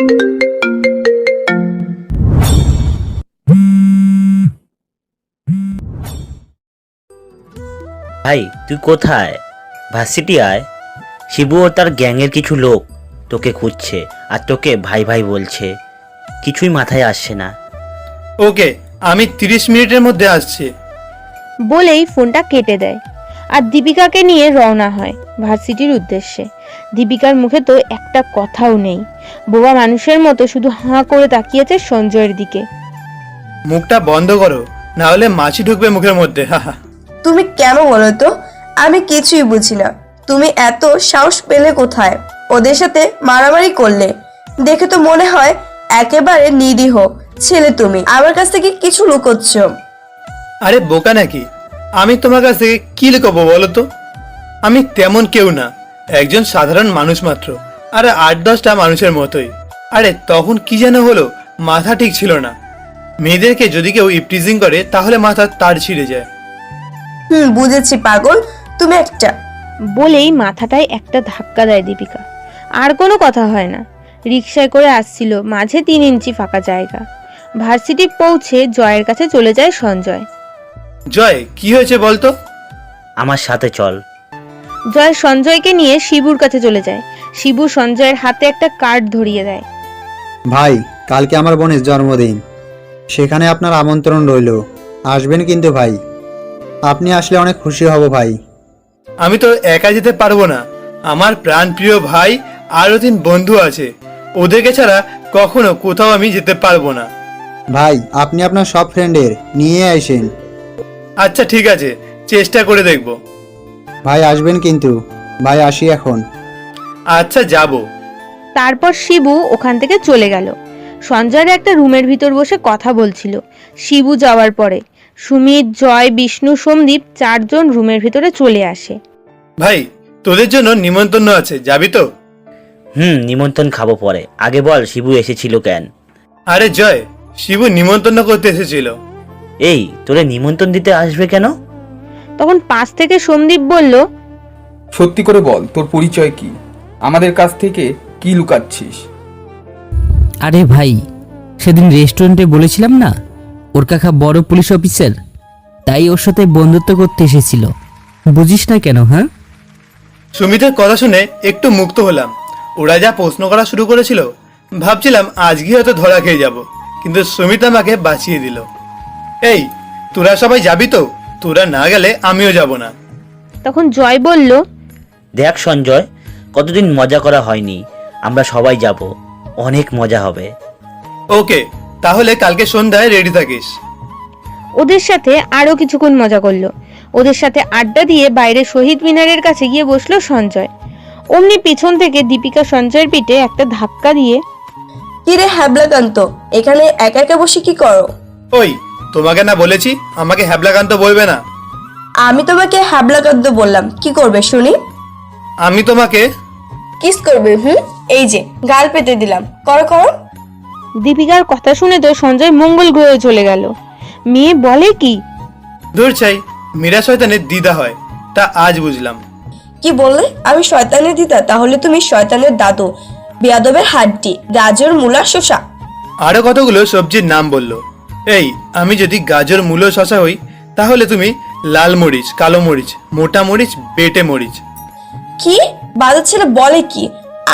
ভাই তুই কোথায়? ভার্সিটি আয়। শিবু ও তার গ্যাংয়ের কিছু লোক তোকে খুঁজছে আর তোকে ভাই ভাই বলছে। কিছুই মাথায় আসছে না। ওকে, আমি 30 মিনিটের মধ্যে আসছি। বলেই ফোনটা কেটে দেয় আর দীপিকাকে নিয়ে রওনা হয় ভার্সিটির উদ্দেশ্যে। দীপিকার মুখে তো একটা কথাও নেই, বোবা মানুষের মতো শুধু হাঁ করে তাকিয়েছে সঞ্জয়ের দিকে। মুখটা বন্ধ করো, না হলে মাছি ঢুকবে মুখের মধ্যে। হাহা। তুমি কেন বলো তো? আমি কিছুই বুঝি না। তুমি এত সাহস পেলে কোথায়? ওদের সাথে মারামারি করলে দেখে তো মনে হয় একেবারে নিরীহ ছেলে। তুমি আমার কাছ থেকে কিছু লুকোচ্ছ। আরে বোকা নাকি? আমি তোমার কাছ থেকে কি লুকাবো বলো তো? আমি তেমন কেউ না, একজন সাধারণ মানুষ মাত্র। আরে 8-10টা মানুষের মতোই। আরে তখন কি যেন হলো, মাথা ঠিক ছিল না। মেয়েদেরকে যদি কেউ ইপটিজিং করে তাহলে মাথা তার ছিঁড়ে যায়। বুঝেছি পাগল, তুমি একটা। বলেই মাথাটায় একটা ধাক্কা দেয় দীপিকা। আর কোনো কথা হয় না। রিকশায় করে আসছিল, মাঝে 3 ইঞ্চি ফাঁকা জায়গা। ভার্সিটি পৌঁছে জয়ের কাছে চলে যায় সঞ্জয়। জয়, কি হয়েছে বলতো? আমার সাথে চল। জয় সঞ্জয়কে নিয়ে শিবুর কাছে চলে যায়। শিবু সঞ্জয়ের হাতে একটা কার্ড ধরিয়ে দেয়। ভাই, কালকে আমার বোনের জন্মদিন, সেখানে আপনার আমন্ত্রণ রইল, আসবেন কিন্তু ভাই। আপনি আসলে অনেক খুশি হব ভাই। আমি তো একা যেতে পারবো না, আমার প্রাণপ্রিয় ভাই আরও 3 বন্ধু আছে, ওদেরকে ছাড়া কখনো কোথাও আমি যেতে পারবো না। ভাই, আপনি আপনার সব ফ্রেন্ডের নিয়ে আসেন। আচ্ছা ঠিক আছে, চেষ্টা করে দেখব। ভাই আসবেন কিন্তু। ভাই আসি এখন। আচ্ছা যাব। তারপর শিবু ওখান থেকে চলে গেল। সঞ্জয়ের একটা রুমের ভিতর বসে কথা বলছিল। শিবু যাওয়ার পরে সুমিত, জয়, বিষ্ণু, সোমদীপ 4 জন রুমের ভিতরে চলে আসে। ভাই, তোদের জন্য নিমন্ত্রণ আছে, যাবি তো? নিমন্ত্রণ খাবো পরে, আগে বল শিবু এসেছিল কেন? আরে জয়, শিবু নিমন্ত্রণ করতে এসেছিল। এই তোরে নিমন্ত্রণ দিতে আসবে কেন? তখন পাশ থেকে সোমদীপ বলল, সত্যি করে বল, তোর পরিচয় কি? আমাদের কাছ থেকে কি লুকাচ্ছিস? আরে ভাই, সেদিন রেস্টুরেন্টে বলেছিলাম না ওর কাকা বড় পুলিশ অফিসার, তাই ওর সাথে বন্ধুত্ব করতে এসেছিল। বুঝিস না কেন? হ্যাঁ, সুমিতের কথা শুনে একটু মুক্ত হলাম। ওরা যা প্রশ্ন করা শুরু করেছিল, ভাবছিলাম আজকে হয়তো ধরা খেয়ে যাব, কিন্তু সুমিত আমাকে বাঁচিয়ে দিল। এই, তোরা সবাই যাবি তো? তোরা না গেলে আমিও যাব না। তখন জয় বলল, দেখ সঞ্জয়, কতদিন মজা করা হয়নি, আমরা সবাই যাব, অনেক মজা হবে। ওকে, তাহলে কালকে সন্ধ্যায় রেডি থাকিস। ওদের সাথে আরো কিছুক্ষণ মজা করলো। ওদের সাথে আড্ডা দিয়ে বাইরে শহীদ মিনারের কাছে গিয়ে বসলো সঞ্জয়। অমনি পিছন থেকে দীপিকা সঞ্জয়ের পিঠে একটা ধাক্কা দিয়ে, কিরে হ্যাবলাকান্ত, এখানে একা একা বসে কি করো? ওই, তোমাকে না বলেছি আমাকে হ্যাবলাকান্ত বলবে না। আমি তোমাকে হ্যাবলাকান্ত বললাম, কি করবে শুনি? আমি তোমাকে কিস করবে? এই যে গাল পেতে দিলাম, করো করো। দীপিকার কথা শুনে তো সঞ্জয় মঙ্গল গ্রহে চলে গেল। মেয়ে বলে কি? দূর চাই, মীরা শয়তানের দিদা হয়, তা আজ বুঝলাম। কি বললে? আমি শয়তানের দিদা? তাহলে তুমি শয়তানের দাদু, বেয়াদবের হাড্ডি, গাজর, মূলা, শসা। আরো কতগুলো সবজির নাম বললো। এই, আমি যদি গাজর, মূলো, শসা হই, তাহলে তুমি লাল মরিচ, কালো মরিচ, মোটা মরিচ, বেটে মরিচ। কি বাজার ছেলে বলে কি?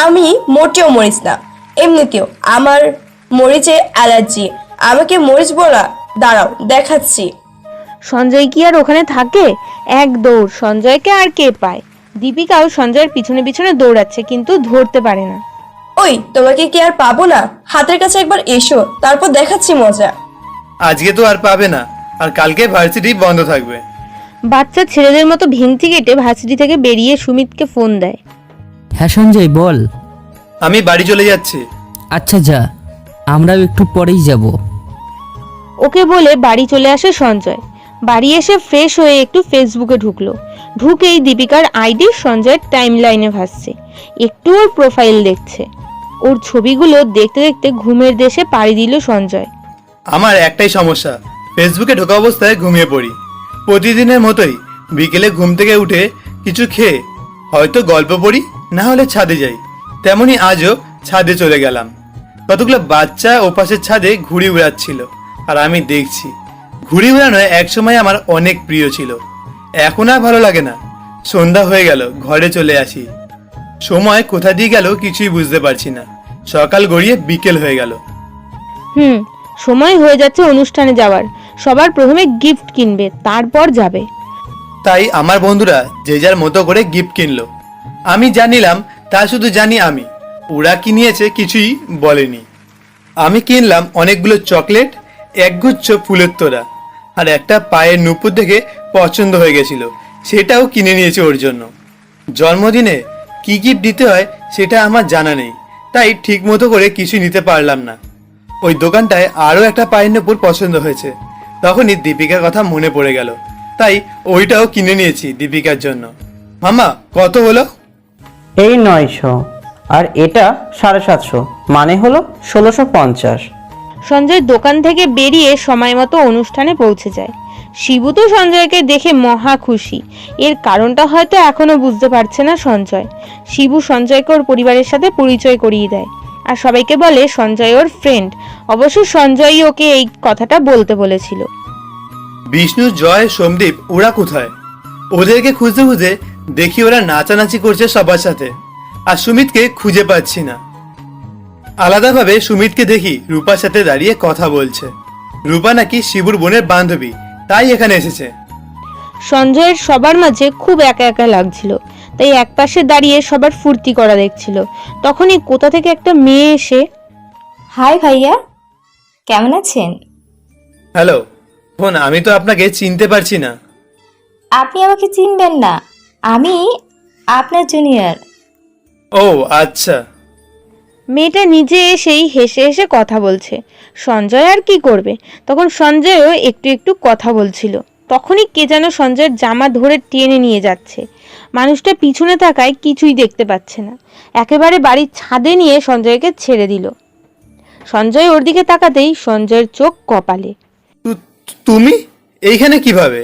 আমি মোটেও মরিচ না, এমনিতেও আমার মরিচে অ্যালার্জি। আমাকে মরিচ বলা? দাঁড়াও দেখাচ্ছি। সঞ্জয় কি আর ওখানে থাকে? এক দৌড়, সঞ্জয়কে আর কে পায়। দীপিকাও সঞ্জয়ের পিছনে পিছনে দৌড়াচ্ছে, কিন্তু ধরতে পারে না। ওই, তোমাকে কি আর পাবো না? হাতের কাছে একবার এসো, তারপর দেখাচ্ছি মজা। আজকে তো আর পাবে না, আর কালকে ভার্সিটি বন্ধ থাকবে। বাচ্চা ছেলেদের মতো ভেঙচি কেটে ভার্সিটি থেকে বেরিয়ে সুমিতকে ফোন দেয়। হ্যাঁ সঞ্জয় বল। আমি বাড়ি চলে যাচ্ছি। আচ্ছা যা, আমরাও একটু পরেই যাব। ওকে বলে বাড়ি চলে আসে সঞ্জয়। বাড়ি এসে ফ্রেশ হয়ে একটু ফেসবুকে ঢুকলো। ঢুকেই দীপিকার আইডি সঞ্জয়ের টাইম লাইনে ভাসছে। একটু ওর প্রোফাইল দেখছে। ওর ছবিগুলো দেখতে দেখতে ঘুমের দেশে পাড়ি দিল সঞ্জয়। আমার একটাই সমস্যা, ফেসবুকে ঢোকা অবস্থায় ঘুমিয়ে পড়ি। প্রতিদিনের মতোই বিকেলে ঘুম থেকে উঠে কিছু খেয়ে হয়তো গল্প পড়ি, না হলে ছাদে যাই। তেমনি আজও ছাদে চলে গেলাম। কতগুলো বাচ্চা ওপাশের ছাদে ঘুড়ি উড়াচ্ছিল আর আমি দেখছি। ঘুড়ি উড়ানো একসময় আমার অনেক প্রিয় ছিল, এখন আর ভালো লাগে না। সন্ধ্যা হয়ে গেল, ঘরে চলে আসি। সময় কোথা দিয়ে গেল কিছুই বুঝতে পারছি না। সকাল গড়িয়ে বিকেল হয়ে গেল। সময় হয়ে যাচ্ছে অনুষ্ঠানে যাওয়ার। সবার প্রথমে গিফট কিনবে, তারপর যাবে। তাই আমার বন্ধুরা যে যার মতো করে গিফট কিনলো। আমি জানিলাম তা শুধু জানি আমি, ওরা কি নিয়েছে কিছুই বলেনি। আমি কিনলাম অনেকগুলো চকলেট, একগুচ্ছ ফুলের তোড়া আর একটা পায়ের নুপুর দেখে পছন্দ হয়ে গেছিল, সেটাও কিনে নিয়েছে ওর জন্য। জন্মদিনে কি গিফট দিতে হয় সেটা আমার জানা নেই, তাই ঠিক মতো করে কিছু নিতে পারলাম না। ওই দোকানটায় আরও একটা পায়ের নুপুর পছন্দ হয়েছে, তখনই দীপিকার কথা মনে পড়ে গেল, তাই ওইটাও কিনে নিয়েছি দীপিকার জন্য। মামা কত হলো? এই 900 আর এটা 750, মানে হলো 1650। সঞ্জয় দোকান থেকে বেরিয়ে সময় মতো অনুষ্ঠানে পৌঁছে যায়। শিবু তো সঞ্জয়কে দেখে মহা খুশি। এর কারণটা হয়তো এখনো বুঝতে পারছে না সঞ্জয়। শিবু সঞ্জয়কে ওর পরিবারের সাথে পরিচয় করিয়ে দেয় আর সবাইকে বলে সঞ্জয় ওর ফ্রেন্ড। অবশ্য সঞ্জয়ই ওকে এই কথাটা বলতে বলেছিল। বিষ্ণু, জয়, সোমদীপ ওরা কোথায়? ওদেরকে খুঁজতে খুঁজে দেখি ওরা নাচানাচি করছে সবার সাথে, আর সুমিতকে খুঁজে পাচ্ছি না। আলাদাভাবে সুমিতকে দেখি রূপার সাথে দাঁড়িয়ে কথা বলছে। রূপা নাকি শিবুর বোনের বান্ধবী, তাই এখানে এসেছে। সঞ্জয়ের সবার মাঝে খুব একা একা লাগছিল, তাই একপাশে দাঁড়িয়ে সবার ফুর্তি করা দেখছিল। তখনই কোথা থেকে একটা মেয়ে এসে, হাই ভাইয়া, কেমন আছেন? হ্যালো বোন, আমি তো আপনাকে চিনতে পারছি না। আপনি আমাকে চিনবেন না, আমি আপনার জুনিয়র। ও আচ্ছা। মেয়েটা নিজে এসেই হেসে হেসে কথা বলছে। সঞ্জয় আর কি করবে, তখন সঞ্জয়ও একটু একটু কথা বলছিল। তখনই কে যেন সঞ্জয়ের জামা ধরে টেনে নিয়ে যাচ্ছে। মানুষটা পিছনে তাকায়, কিছুই দেখতে পাচ্ছে না। একেবারে বাড়ির ছাদে নিয়ে সঞ্জয়কে ছেড়ে দিল। সঞ্জয় ওর দিকে তাকাতেই সঞ্জয়ের চোখ কপালে। তুমি এইখানে কিভাবে?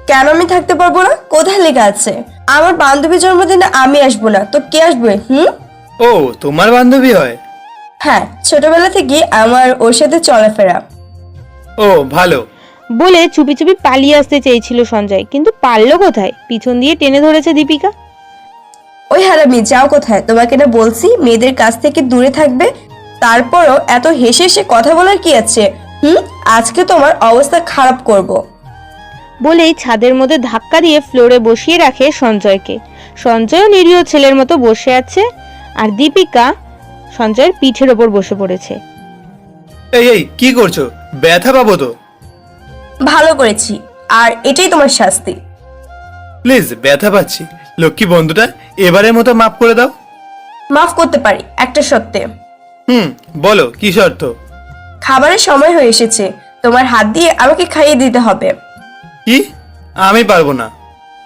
কেন আমি থাকতে পারবো না? কোথায় লেখা আছে আমার বান্ধবীর জন্মদিনে আমি আসবো না তো কে আসবে? ও, তোমার বান্ধবী হয়? হ্যাঁ, ছোটবেলা থেকে আমার ওর সাথে চলাফেরা। ও ভালো। বলে চুপি চুপি পালিয়ে আসতে চেয়েছিল সঞ্জয়, কিন্তু পারলো কোথায়? পিছন দিয়ে টেনে ধরেছে দীপিকা। ওই হারামি, যাও কোথায়? তোমাকে না বলছি মেয়েদের কাছ থেকে দূরে থাকবে, তারপরও এত হেসে হেসে কথা বলার কি আছে? আজকে তোমার অবস্থা খারাপ করব। বলেই ছাদের মধ্যে ধাক্কা দিয়ে ফ্লোরে বসিয়ে রাখে সঞ্জয়কে। সঞ্জয়ও নিরীহ ছেলের মতো বসে আছে, আর দীপিকা সঞ্জয়ের পিঠের ওপর বসে পড়েছে। এই এই কি করছো? ব্যথা পাবো তো। ভালো করেছি, আর এটাই তোমার শাস্তি। প্লিজ, ব্যথা পাচ্ছি। লক্ষ্মী বন্ধুটা, এবারের মতো মাফ করে দাও। মাফ করতে পারি একটা শর্তে। বলো কি শর্ত? খাবারের সময় হয়ে এসেছে, তোমার হাত দিয়ে আমাকে খাইয়ে দিতে হবে। কি? আমি পারবো না।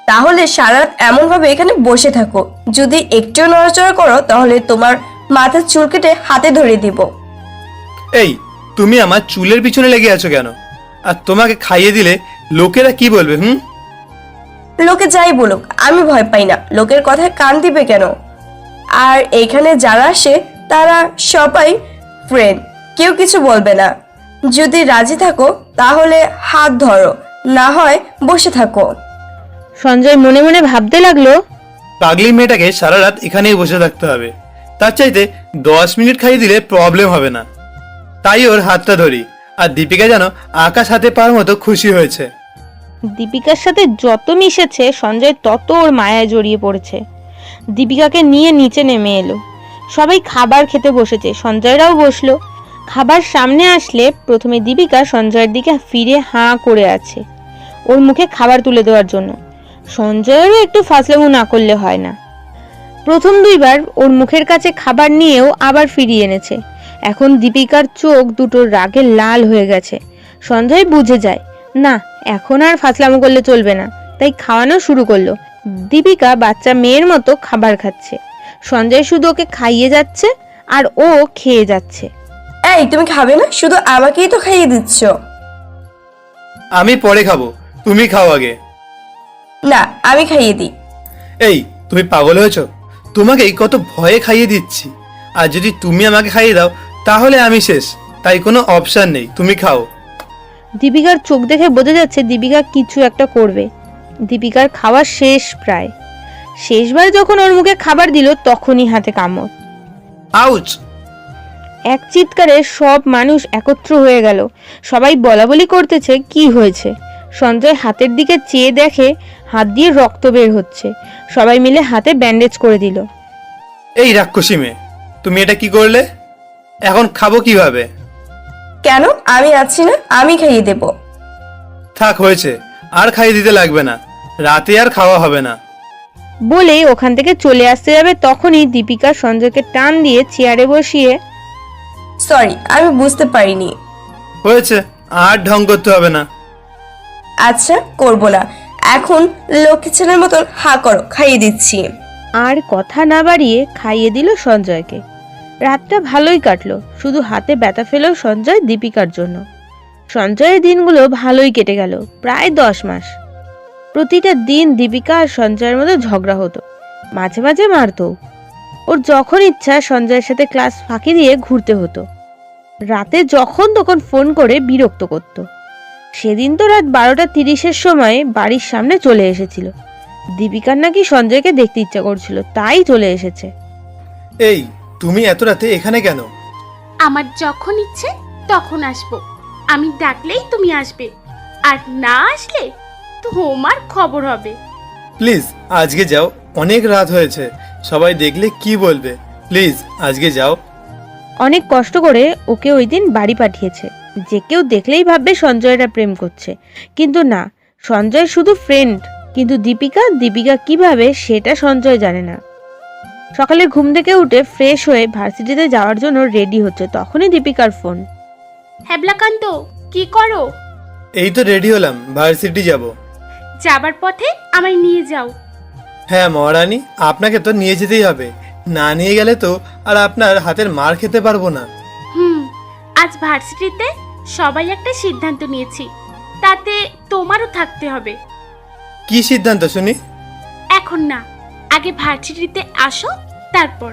তাহলে সারা রাত এমন ভাবে এখানে বসে থাকো, যদি একটু নড়াচড়া করো তাহলে তোমার মাথার চুল কেটে হাতে ধরে দিব। এই, তুমি আমার চুলের পিছনে লেগে আছো কেন? আর তোমাকে খাইয়ে দিলে লোকেরা কি বলবে? লোকে যাই বলুক, আমি ভয় পাই না। লোকের কথায় কান দিবে কেন? আর এখানে যারা আসে তারা সবাই ফ্রেন্ড, কেউ কিছু বলবে না। যদি রাজি থাকো তাহলে হাত ধরো, না হয় বসে থাকো। সঞ্জয় মনে মনে ভাবতে লাগলো, পাগলি মেয়েটাকে সারা রাত এখানেই বসে থাকতে হবে, তার চাইতে 10 মিনিট খাইয়ে দিলে প্রবলেম হবে না। তাই ওর হাতটা ধরি, আর দীপিকা যেন আকাশ হাতে পাওয়ার মতো খুশি হয়েছে। দীপিকার সাথে যত মিশেছে সঞ্জয় তত ওর মায়ায় জড়িয়ে পড়েছে। দীপিকাকে নিয়ে নিচে নেমে এলো। সবাই খাবার খেতে বসেছে, সঞ্জয়রাও বসলো। খাবার সামনে আসলে প্রথমে দীপিকা সঞ্জয়ের দিকে ফিরে হাঁ করে আছে, ওর মুখে খাবার তুলে দেওয়ার জন্য। সঞ্জয়েরও একটু ফাজলামো না করলে হয় না। প্রথম 2 বার ওর মুখের কাছে খাবার নিয়েও আবার ফিরিয়ে এনেছে। এখন দীপিকার চোখ দুটো রাগে লাল হয়ে গেছে। সঞ্জয় বুঝে যায়, না এখন আর ফাজলামো করলে চলবে না, তাই খাওয়ানো শুরু করলো। দীপিকা বাচ্চা মেয়ের মতো খাবার খাচ্ছে। সঞ্জয় শুধু ওকে খাইয়ে যাচ্ছে আর ও খেয়ে যাচ্ছে। এই, তুমি খাবে না? শুধু আমাকেই তো খাইয়ে দিচ্ছ। আমি পরে খাবো, তুমি খাও আগে। না, আমি খাইয়ে দিই। এই, তুমি পাগল হয়েছো? তোমাকে কত ভয়ে খাইয়ে দিচ্ছি, আর যদি তুমি আমাকে খাইয়ে দাও তাহলে আমি শেষ, তাই কোনো অপশন নেই, তুমি খাও। দীপিকার চোখ দেখে বোঝা যাচ্ছে দীপিকা কিছু একটা করবে। দীপিকার খাওয়া শেষ প্রায়। শেষবার যখন ওর মুখে খাবার দিল তখনই হাতে কামড়। আউচ! এক চিৎকারে সব মানুষ একত্র হয়ে গেল। সবাই বলাবলি করতেছে কি হয়েছে। সঞ্জয় হাতের দিকে চেয়ে দেখে হাত দিয়ে রক্ত বের হচ্ছে। সবাই মিলে হাতে ব্যান্ডেজ করে দিল। এই রাক্ষসী মেয়ে, তুমি এটা কি করলে? এখন খাবো কিভাবে? কেন? আমি আছি না, আমি খাইয়ে দেব। থাক, হয়েছে, আর খাইয়ে দিতে লাগবে না, রাতে আর খাওয়া হবে না। বলে ওখান থেকে চলে আসতে যাবে তখনই দীপিকা সঞ্জয়কে টান দিয়ে চেয়ারে বসিয়ে, সরি, আমি বুঝতে পারিনি। হয়েছে, আর ঢং করতে হবে না। আচ্ছা, করবো না। এখন লক্ষ্মী ছেলের মতন হা করো, খাইয়ে দিচ্ছি। আর কথা না বাড়িয়ে খাইয়ে দিল সঞ্জয়কে। রাতটা ভালোই কাটলো, শুধু হাতে ব্যথা ফেল সঞ্জয় দীপিকার জন্য। সঞ্জয়ের দিনগুলো ভালোই কেটে গেল, প্রায় 10 মাস। প্রতিটা দিন দীপিকা আর সঞ্জয়ের মধ্যে ঝগড়া হতো, মাঝে মাঝে মারতো। ওর যখন ইচ্ছা সঞ্জয়ের সাথে ক্লাস ফাঁকি দিয়ে ঘুরতে হতো। রাতে যখন তখন ফোন করে বিরক্ত করত। সেদিন তো রাত 12:30-এর সময় বাড়ির সামনে চলে এসেছিল। দীপিকার নাকি সঞ্জয়কে দেখতে ইচ্ছা করছিল, তাই চলে এসেছে। এই, তুমি এত রাতে এখানে কেন? আমার যখন ইচ্ছে তখন আসবো, আমি ডাকলেই তুমি আসবে, আর না আসলে তোমার খবর হবে। প্লিজ আজকে যাও, অনেক রাত হয়েছে, সবাই দেখলে কি বলবে? প্লিজ আজকে যাও। অনেক কষ্ট করে ওকে ওই দিন বাড়ি পাঠিয়েছে, যে কেউ দেখলেই ভাববে সঞ্জয়রা প্রেম করছে। কিন্তু না, সঞ্জয় শুধু ফ্রেন্ড। কিন্তু দীপিকা কিভাবে সেটা সঞ্জয় জানে না। সকালে ঘুম থেকে উঠে ফ্রেশ হয়ে ভার্সিটিতে যাওয়ার জন্য রেডি হচ্ছে, তখনই দীপিকার ফোন। হ্যাবলাকান্ত, কি করো? এই তো রেডি হলাম, ভার্সিটি যাব। যাবার পথে আমায় নিয়ে যাও। হ্যাঁ মহারানী, আপনাকে তো নিয়ে যেতেই হবে, না নিয়ে গেলে তো আর আপনার হাতের মার খেতে পারবো না। আজ ভার্সিটিতে সবাই একটা সিদ্ধান্ত নিয়েছি, তাতে তোমারও থাকতে হবে। কি সিদ্ধান্ত শুনি? এখন না, আগে ভার্সিটিতে আসো, তারপর।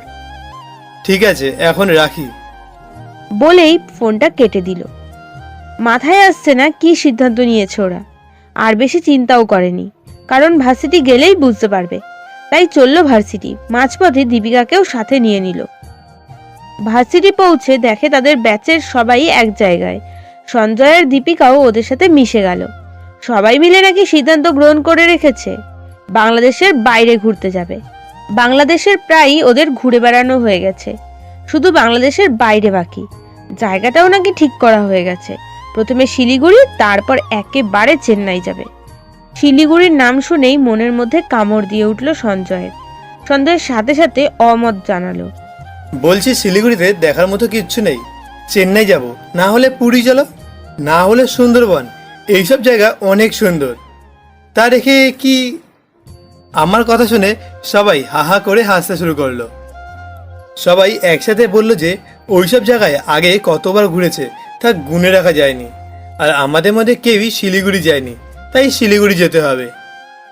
ঠিক আছে, এখন রাখি। বলেই ফোনটা কেটে দিল। মাথায় আসছে না কি সিদ্ধান্ত নিয়েছে ওরা। আর বেশি চিন্তাও করেনি, কারণ ভার্সিটি গেলেই বুঝতে পারবে। তাই চলল ভার্সিটি। মাঝপথে দীপিকাকেও সাথে নিয়ে নিল। ভার্সিটি পৌঁছে দেখে তাদের ব্যাচের সবাই এক জায়গায়। সঞ্জয় আর দীপিকাও ওদের সাথে মিশে গেল। সবাই মিলে নাকি সিদ্ধান্ত গ্রহণ করে রেখেছে, বাংলাদেশের বাইরে ঘুরতে যাবে। বাংলাদেশের প্রায়ই ওদের ঘুরে বেড়ানো হয়ে গেছে, শুধু বাংলাদেশের বাইরে বাকি। জায়গাটাও নাকি ঠিক করা হয়ে গেছে। প্রথমে শিলিগুড়ি, তারপর একেবারে চেন্নাই যাবে। শিলিগুড়ির নাম শুনেই মনের মধ্যে কামড় দিয়ে উঠল সঞ্জয়ের। সঞ্জয়ের সাথে সাথে অমত জানালো। বলছি শিলিগুড়িতে দেখার মতো কিচ্ছু নেই, চেন্নাই যাব, না হলে পুরী চলো, না হলে সুন্দরবন, এইসব জায়গা অনেক সুন্দর। তা রেখে কি? আমার কথা শুনে সবাই হাহা করে হাসতে শুরু করলো। সবাই একসাথে বলল যে ওইসব জায়গায় আগে কতবার ঘুরেছে তা গুনে রাখা যায়নি, আর আমাদের মধ্যে কেউই শিলিগুড়ি যায়নি, তাই শিলিগুড়ি যেতে হবে।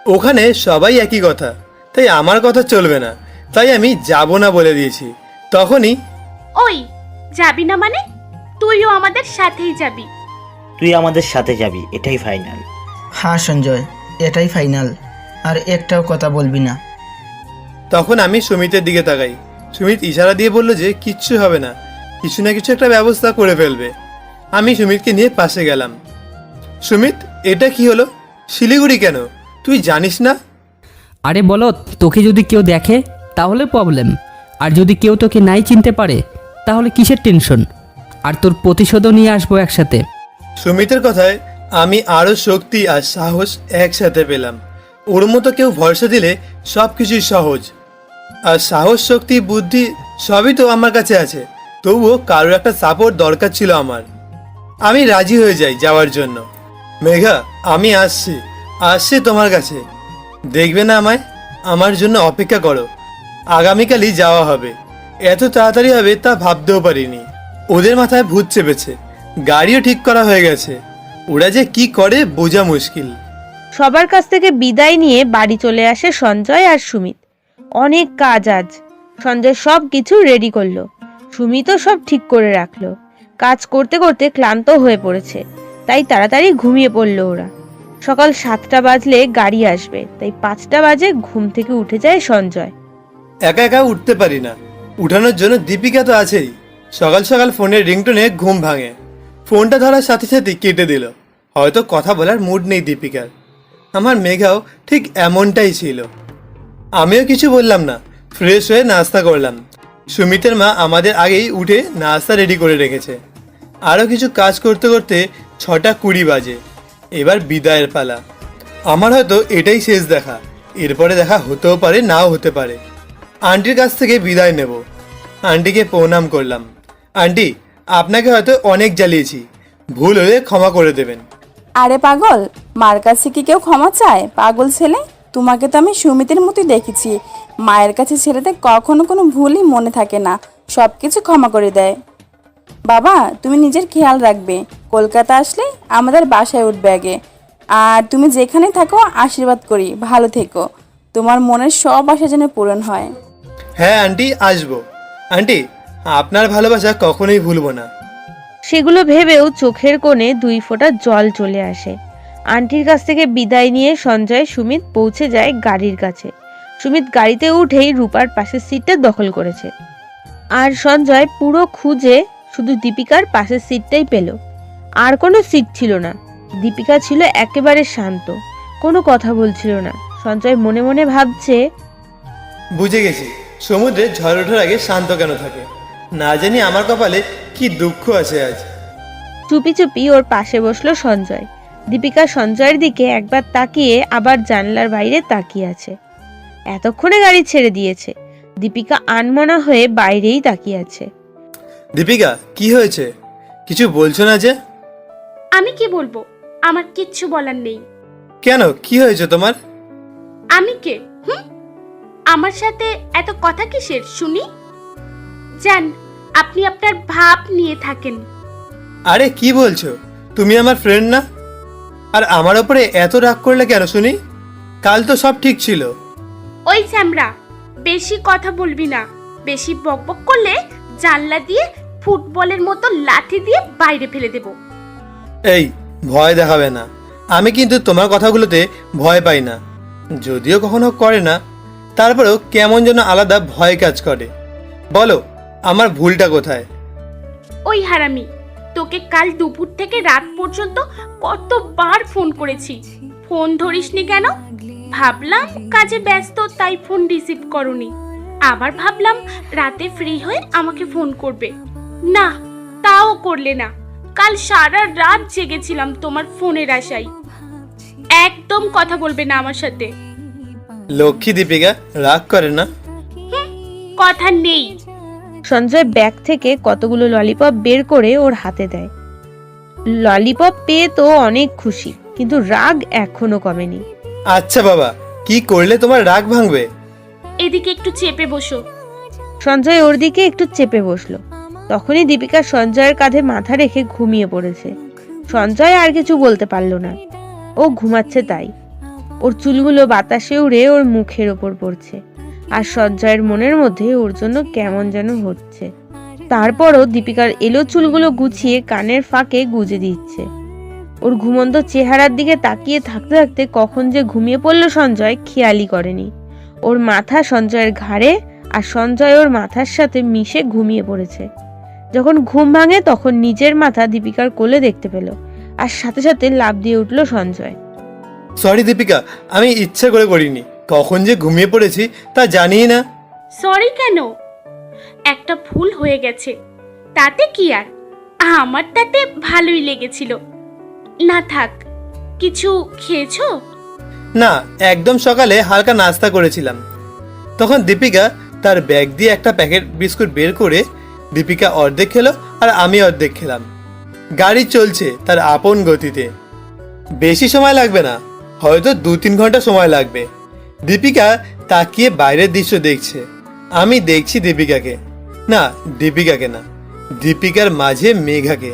ওখানে সবাই একই কথা, তাই আমার কথা চলবে না, তাই আমি যাব না বলে দিয়েছি। তখনই, ওই যাবি না মানে? তুইও আমাদের সাথেই যাবি। তুই আমাদের সাথে যাবি, এটাই ফাইনাল। হ্যাঁ সঞ্জয়, এটাই ফাইনাল, আর একটাও কথা বলবি না। তখন আমি সুমিতের দিকে তাকাই। সুমিত ইশারা দিয়ে বলল যে কিচ্ছু হবে না, কিছু না কিছু একটা ব্যবস্থা করে ফেলবে। আমি সুমিতকে নিয়ে পাশে গেলাম। সুমিত, এটা কি হলো? শিলিগুড়ি কেন? তুই জানিস না? আরে বলো, তোকে যদি কেউ দেখে তাহলে প্রবলেম, আর যদি কেউ তোকে নাই চিনতে পারে তাহলে কিসের টেনশন? আর তোর প্রতিশোধও নিয়ে আসবো একসাথে। সুমিতের কথায় আমি আরও শক্তি আর সাহস একসাথে পেলাম। ওর মতো কেউ ভরসা দিলে সব কিছুই সহজ। আর সাহস, শক্তি, বুদ্ধি সবই তো আমার কাছে আছে, তবুও কারোর একটা সাপোর্ট দরকার ছিল আমার। আমি রাজি হয়ে যাই যাওয়ার জন্য। মেঘা, আমি আসছি তোমার কাছে। দেখবে না আমায়? আমার জন্য অপেক্ষা করো, আগামীকালই যাওয়া হবে। এত তাড়াতাড়ি হবে তা ভাবতেও পারিনি। ওদের মাথায় ভূত চেপেছে, গাড়িও ঠিক করা হয়ে গেছে, ওরা যে কি করে বোঝা মুশকিল। সবার কাছ থেকে বিদায় নিয়ে বাড়ি চলে আসে সঞ্জয় আর সুমিত। অনেক কাজ আজ। সঞ্জয় সব কিছু রেডি করলো। সুমিতও সব ঠিক করে রাখলো। কাজ করতে করতে ক্লান্ত হয়ে পড়েছে, তাই তাড়াতাড়ি ঘুমিয়ে পড়লো ওরা। সকাল 7টা বাজলে গাড়ি আসবে, তাই 5টা বাজে ঘুম থেকে উঠে যায় সঞ্জয়। একা একা উঠতে পারি না, উঠানোর জন্য দীপিকা তো আছেই। সকাল সকাল ফোনের রিংটোনে ঘুম ভাঙে। ফোনটা ধরার সাথে সাথে কেটে দিল। হয়তো কথা বলার মুড নেই দীপিকার। আমার মেঘাও ঠিক এমনটাই ছিল। আমিও কিছু বললাম না, ফ্রেশ হয়ে নাস্তা করলাম। সুমিতের মা আমাদের আগেই উঠে নাস্তা রেডি করে রেখেছে। আরও কিছু কাজ করতে করতে 6:20 বাজে। এবার বিদায়ের পালা। আমার হয়তো এটাই শেষ দেখা, এরপরে দেখা হতেও পারে নাও হতে পারে। আন্টির কাছ থেকে বিদায় নেব। আন্টিকে প্রণাম করলাম। আন্টি, আপনাকে হয়তো অনেক জ্বালিয়েছি, ভুল হলে ক্ষমা করে দেবেন। আরে পাগল, মার কাছে কি কেউ ক্ষমা চায়? পাগল ছেলে, তোমাকে তো আমি সুমিতের মতোই দেখেছি। মায়ের কাছে ছেলেদের কখনো কোনো ভুলই মনে থাকে না, সব কিছু ক্ষমা করে দেয়। বাবা, তুমি নিজের খেয়াল রাখবে। কলকাতা আসলে আমাদের বাসায় উঠবে আগে। আর তুমি যেখানে থাকো আশীর্বাদ করি, ভালো থেকো। তোমার মনের সব আশা যেন পূরণ হয়। হ্যাঁ আন্টি, আসবো। আন্টি, আপনার ভালোবাসা কখনোই ভুলবো না। সেগুলো ভেবেও চোখের কোণে 2 ফোঁটা জল চলে আসে। আন্টির কাছ থেকে বিদায় নিয়ে সঞ্জয় সুমিত পৌঁছে যায় গাড়ির কাছে। সুমিত গাড়িতে উঠেই রূপার পাশের সিটটা দখল করেছে, আর সঞ্জয় পুরো খুঁজে শুধু দীপিকার পাশের সিটটাই পেল। আর কোনো সিট ছিল না। দীপিকা ছিল একেবারে শান্ত, কোনো কথা বলছিল না। সঞ্জয় মনে মনে ভাবছে, বুঝে গেছি সমুদ্রে ঝড় ওঠার আগে শান্ত কেন থাকে। না জানি আমার কপালে কি দুঃখ আছে আজ। চুপি চুপি ওর পাশে বসলো সঞ্জয়। দীপিকা সঞ্জয়ের দিকে একবার তাকিয়ে আবার জানলার বাইরে তাকিয়ে আছে। এতক্ষণে গাড়ি ছেড়ে দিয়েছে। দীপিকা আনমনা হয়ে বাইরেই তাকিয়ে আছে। দীপিকা, কি হয়েছে? কিছু বলছো না যে? আমি কি বলবো? আমার কিচ্ছু বলার নেই। কেন, কি হয়েছে তোমার? আমি কে? আমার সাথে এত কথা কিসের শুনি? জান, আপনি আপনার ভাব নিয়ে থাকেন। আরে কি বলছো? তুমি আমার ফ্রেন্ড না? আর আমার ওপরে এত রাগ করলে কেন শুনি? কাল তো সব ঠিক ছিল। ওই স্যামরা, বেশি কথা বলবি না। বেশি বকবক করলে জানলা দিয়ে ফুটবলের মতো লাঠি দিয়ে বাইরে ফেলে দেব। এই, ভয় দেখাবে না। আমি কিন্তু তোমার কথাগুলোতে ভয় পাই না, যদিও কখনো করে না, তারপরেও কেমন যেন আলাদা ভয় কাজ করে। বলো, আমার ভুলটা কোথায়? ওই হারামি, তোকে কাল দুপুর থেকে রাত পর্যন্ত কতবার ফোন করেছি, ফোন ধরিসনি কেন? ভাবলাম কাজে ব্যস্ত তাই ফোন রিসিভ করনি। আবার ভাবলাম রাতে ফ্রি হয়ে আমাকে ফোন করবে, না তাও করলে না। কাল সারা রাত জেগেছিলাম তোমার ফোনের আশায়। একদম কথা বলবে না আমার সাথে। লক্ষ্মী দীপিকা, রাগ করে না। কথা নেই। সঞ্জয় ব্যাগ থেকে কতগুলো ললিপপ বের করে ওর হাতে দেয়। ললিপপ পেয়ে তো অনেক খুশি, কিন্তু রাগ এখনো কমেনি। আচ্ছা বাবা, কি করলে তোমার রাগ ভাঙবে? এদিকে একটু চেপে বসো। সঞ্জয় ওর দিকে একটু চেপে বসলো। তখনই দীপিকা সঞ্জয়ের কাঁধে মাথা রেখে ঘুমিয়ে পড়েছে। সঞ্জয় আর কিছু বলতে পারল না, ও ঘুমাচ্ছে তাই। ওর চুলগুলো বাতাসে উড়ে ওর মুখের ওপর পড়ছে, আর সঞ্জয়ের মনের মধ্যে ওর জন্য কেমন যেন হচ্ছে। তারপরও দীপিকার এলো চুলগুলো গুছিয়ে কানের ফাঁকে গুজে দিচ্ছে। ওর ঘুমন্ত চেহারার দিকে তাকিয়ে থাকতে থাকতে কখন যে ঘুমিয়ে পড়ল সঞ্জয় খেয়ালই করেনি। ওর মাথা সঞ্জয়ের ঘাড়ে, আর সঞ্জয় ওর মাথার সাথে মিশে ঘুমিয়ে পড়েছে। যখন ঘুম ভাঙে তখন নিজের মাথা দীপিকার কোলে দেখতে পেল, আর সাথে সাথে লাফ দিয়ে উঠল সঞ্জয়। সরি দীপিকা, আমি ইচ্ছা করে করিনি। কখন যে ঘুমিয়ে পড়েছি তা জানিই না। সরি কেন? একটা ভুল হয়ে গেছে, তাতে কি আর? আমার তাতে ভালোই লেগেছিল। না থাক, কিছু খেয়েছো? না, একদম সকালে হালকা নাস্তা করেছিলাম। তখন দীপিকা তার ব্যাগ দিয়ে একটা প্যাকেট বিস্কুট বের করে দীপিকা অর্ধেক খেলো আর আমি অর্ধেক খেলাম। গাড়ি চলছে তার আপন গতিতে। বেশি সময় লাগবে না, হয়তো 2-3 ঘন্টা সময় লাগবে। দীপিকা তাকিয়ে বাইরের দৃশ্য দেখছে, আমি দেখছি দীপিকাকে। না, দীপিকাকে না, দীপিকার মাঝে মেঘাকে।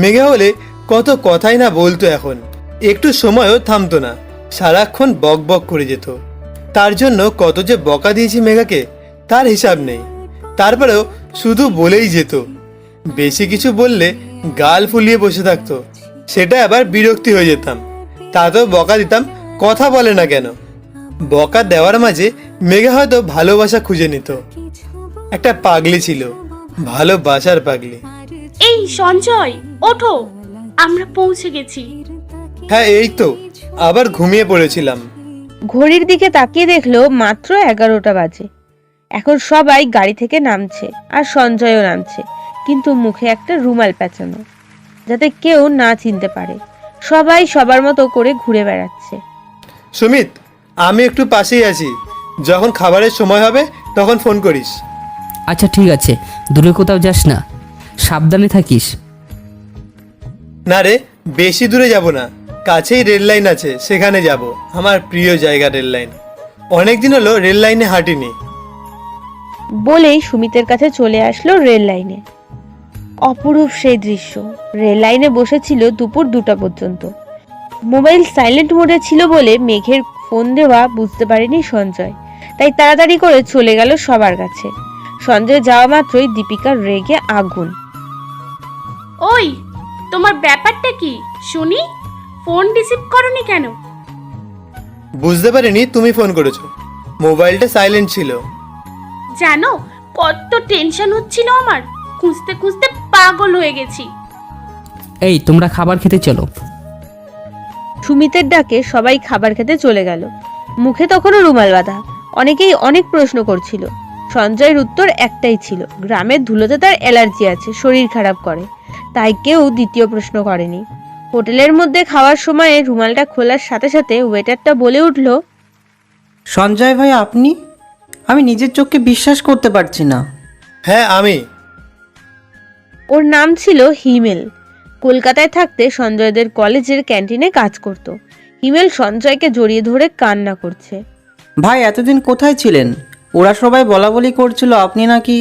মেঘা হলে কত কথাই না বলতো, এখন একটু সময়ও থামতো না, সারাক্ষণ বক বক করে যেত। তার জন্য কত যে বকা দিয়েছি মেঘাকে তার হিসাব নেই। তারপরেও শুধু বলেই যেত। বেশি কিছু বললে গাল ফুলিয়ে বসে থাকতো, সেটা আবার বিরক্তি হয়ে যেতাম। তাতেও বকা দিতাম, কথা বলে না কেন। বকা দেওয়ার মাঝে মেঘা হয়তো ভালোবাসা খুঁজে নিত। একটা পাগলি ছিল, ভালোবাসার পাগলি। এই সঞ্জয়, ওঠো, আমরা পৌঁছে গেছি। হ্যাঁ এই তো, আবার ঘুমিয়ে পড়েছিলাম। ঘড়ির দিকে তাকিয়ে দেখলো মাত্র 11টা বাজে। এখন সবাই গাড়ি থেকে নামছে আর সঞ্জয়ও নামছে, কিন্তু মুখে একটা রুমাল পেঁচানো, যাতে কেউ না চিনতে পারে। সবাই সবার মতো করে ঘুরে বেড়াচ্ছে। সুমিত, আমি একটু পাশেই আছি, যখন খাবারের সময় হবে তখন ফোন করিস। আচ্ছা ঠিক আছে, দূরে কোথাও যাস না, সাবধানে থাকিস। না রে, বেশি দূরে যাব না, কাছেই রেল লাইন আছে, সেখানে যাব। আমার প্রিয় জায়গা রেল লাইন, অনেকদিন হলো রেল লাইনে হাঁটিনি। বলেই সুমিতের কাছে চলে আসলো রেল লাইনে। অপরূপ সেই দৃশ্য। রেল লাইনে বসেছিল দুপুর 2টা পর্যন্ত। মোবাইল সাইলেন্ট মোডে ছিল বলে মেঘের ফোন দেওয়া বুঝতে পারেনি সঞ্জয়, তাই তাড়াতাড়ি করে চলে গেল সবার কাছে। সঞ্জয় যাওয়া মাত্রই দীপিকার রেগে আগুন। ওই, তোমার ব্যাপারটা কি শুনি? ফোন রিসিভ করনি কেন? বুঝতে পারিনি তুমি ফোন করেছো, মোবাইলটা সাইলেন্ট ছিল। জানো কত টেনশন হচ্ছিল আমার, খুঁজতে খুঁজতে পাগল হয়ে গেছি। এই তোমরা খাবার খেতে চলো। সুমিতের ডাকে সবাই খাবার খেতে চলে গেল। মুখে তখনও রুমাল বাঁধা। অনেকেই অনেক প্রশ্ন করছিল। সঞ্জয়ের উত্তর একটাই ছিল, গ্রামের ধুলোতে তার অ্যালার্জি আছে, শরীর খারাপ করে। তাই কেউ দ্বিতীয় প্রশ্ন করেনি। হোটেলের মধ্যে খাওয়ার সময় রুমালটা খোলার সাথে সাথে ওয়েটারটা বলে উঠল, সঞ্জয় ভাই আপনি? আমি নিজের চোখকে বিশ্বাস করতে পারছি না। হ্যাঁ আমি। ওর নাম ছিল হিমেল। কলকাতায় থাকতে সঞ্জয়দের কলেজের ক্যান্টিনে কাজ করত। হিমেল সঞ্জয়কে জড়িয়ে ধরে কান্না করছে। ভাই এতদিন কোথায় ছিলেন? ওরা সবাই বলা বলি করছিল আপনি নাকি।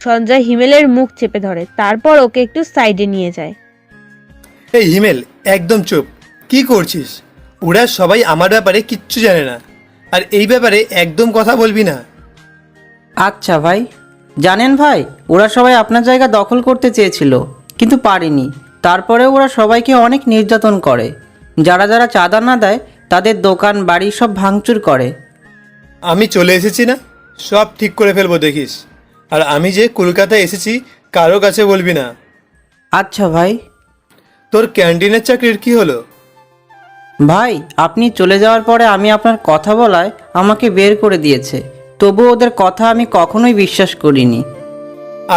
সঞ্জয় হিমেলের মুখ চেপে ধরে, তারপর ওকে একটু সাইডে নিয়ে যায়। এই হিমেল, একদম চুপ। কি করছিস? ওরা সবাই আমার ব্যাপারে কিচ্ছু জানে না, আর এই ব্যাপারে একদম কথা বলবি না। আচ্ছা ভাই। জানেন ভাই, ওরা সবাই আপনার জায়গা দখল করতে চেয়েছিল, কিন্তু পারেনি। তারপরে ওরা সবাইকে অনেক নির্যাতন করে। যারা যারা চাঁদা না দেয় তাদের দোকান বাড়ি সব ভাঙচুর করে। আমি চলে এসেছি না, সব ঠিক করে ফেলবো দেখিস। আর আমি যে কলকাতায় এসেছি কারো কাছে বলবি না। আচ্ছা ভাই। তোর ক্যান্টিনের চাকরির কি হলো? ভাই আপনি চলে যাওয়ার পরে আমি আপনার কথা বলায় আমাকে বের করে দিয়েছে, তবু ওদের কথা আমি কখনোই বিশ্বাস করিনি।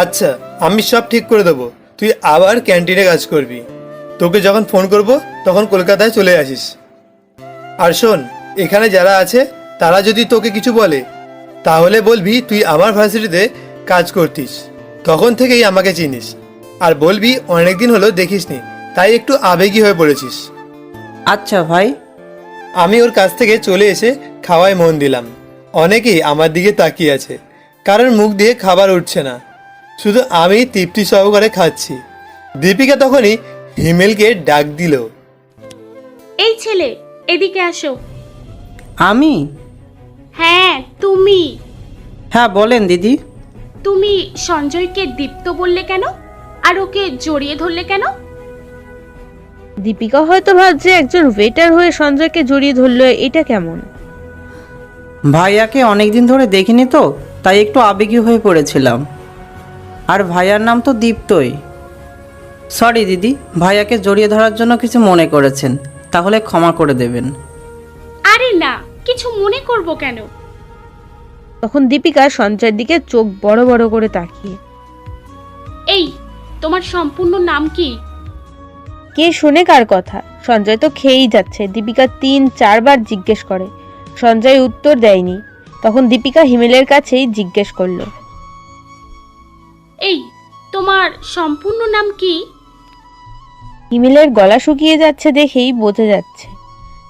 আচ্ছা, আমি সব ঠিক করে দেবো, তুই আবার ক্যান্টিনে কাজ করবি। তোকে যখন ফোন করব তখন কলকাতায় চলে আসিস। আর শোন, এখানে যারা আছে তারা যদি তোকে কিছু বলে তাহলে বলবি তুই আমার ভার্সিটিতে কাজ করতিস, তখন থেকেই আমাকে চিনিস। আর বলবি অনেকদিন হলো দেখিসনি, তাই একটু আবেগী হয়ে পড়েছিস। আচ্ছা ভাই। আমি ওর কাছ থেকে চলে এসে খাওয়ায় মন দিলাম। অনেকেই আমার দিকে তাকিয়ে আছে, কারণ মুখ দিয়ে খাবার উঠছে না, শুধু আমি তৃপ্তি সহকারে খাচ্ছি। দীপিকা তখনই হিমেলকে ডাক দিল, এই ছেলে, এদিকে আসো। আমি? হ্যাঁ তুমি। হ্যাঁ বলেন দিদি। তুমি সঞ্জয়কে দীপ্ত বললে কেন, আর ওকে জড়িয়ে ধরলে কেন? দীপিকা হয়তো ভাবছে একজন ওয়েটার হয়ে সঞ্জয়কে জড়িয়ে ধরলো, এটা কেমন। ভাইয়াকে অনেকদিন ধরে দেখিনি তো, তাই একটু আবেগী হয়ে পড়েছিলাম। আর ভাইয়ার নাম তো দীপ্তই। সরি দিদি, ভাইয়াকে জড়িয়ে ধরার জন্য কিছু মনে করেছেন, তাহলে ক্ষমা করে দেবেন। আরে না, কিছু মনে করব কেন? তখন দীপিকা সঞ্জয়ের দিকে চোখ বড় বড় করে তাকিয়ে, এই তোমার সম্পূর্ণ নাম কি? কে শোনে কার কথা? সঞ্জয় তো খেয়েই যাচ্ছে। দীপিকা 3-4 বার জিজ্ঞেস করে, সঞ্জয় উত্তর দেয়নি। তখন দীপিকা হিমেলের কাছেই জিজ্ঞেস করলো, এই তোমার সম্পূর্ণ নাম কি? হিমেলের গলা শুকিয়ে যাচ্ছে দেখেই বোঝা যাচ্ছে।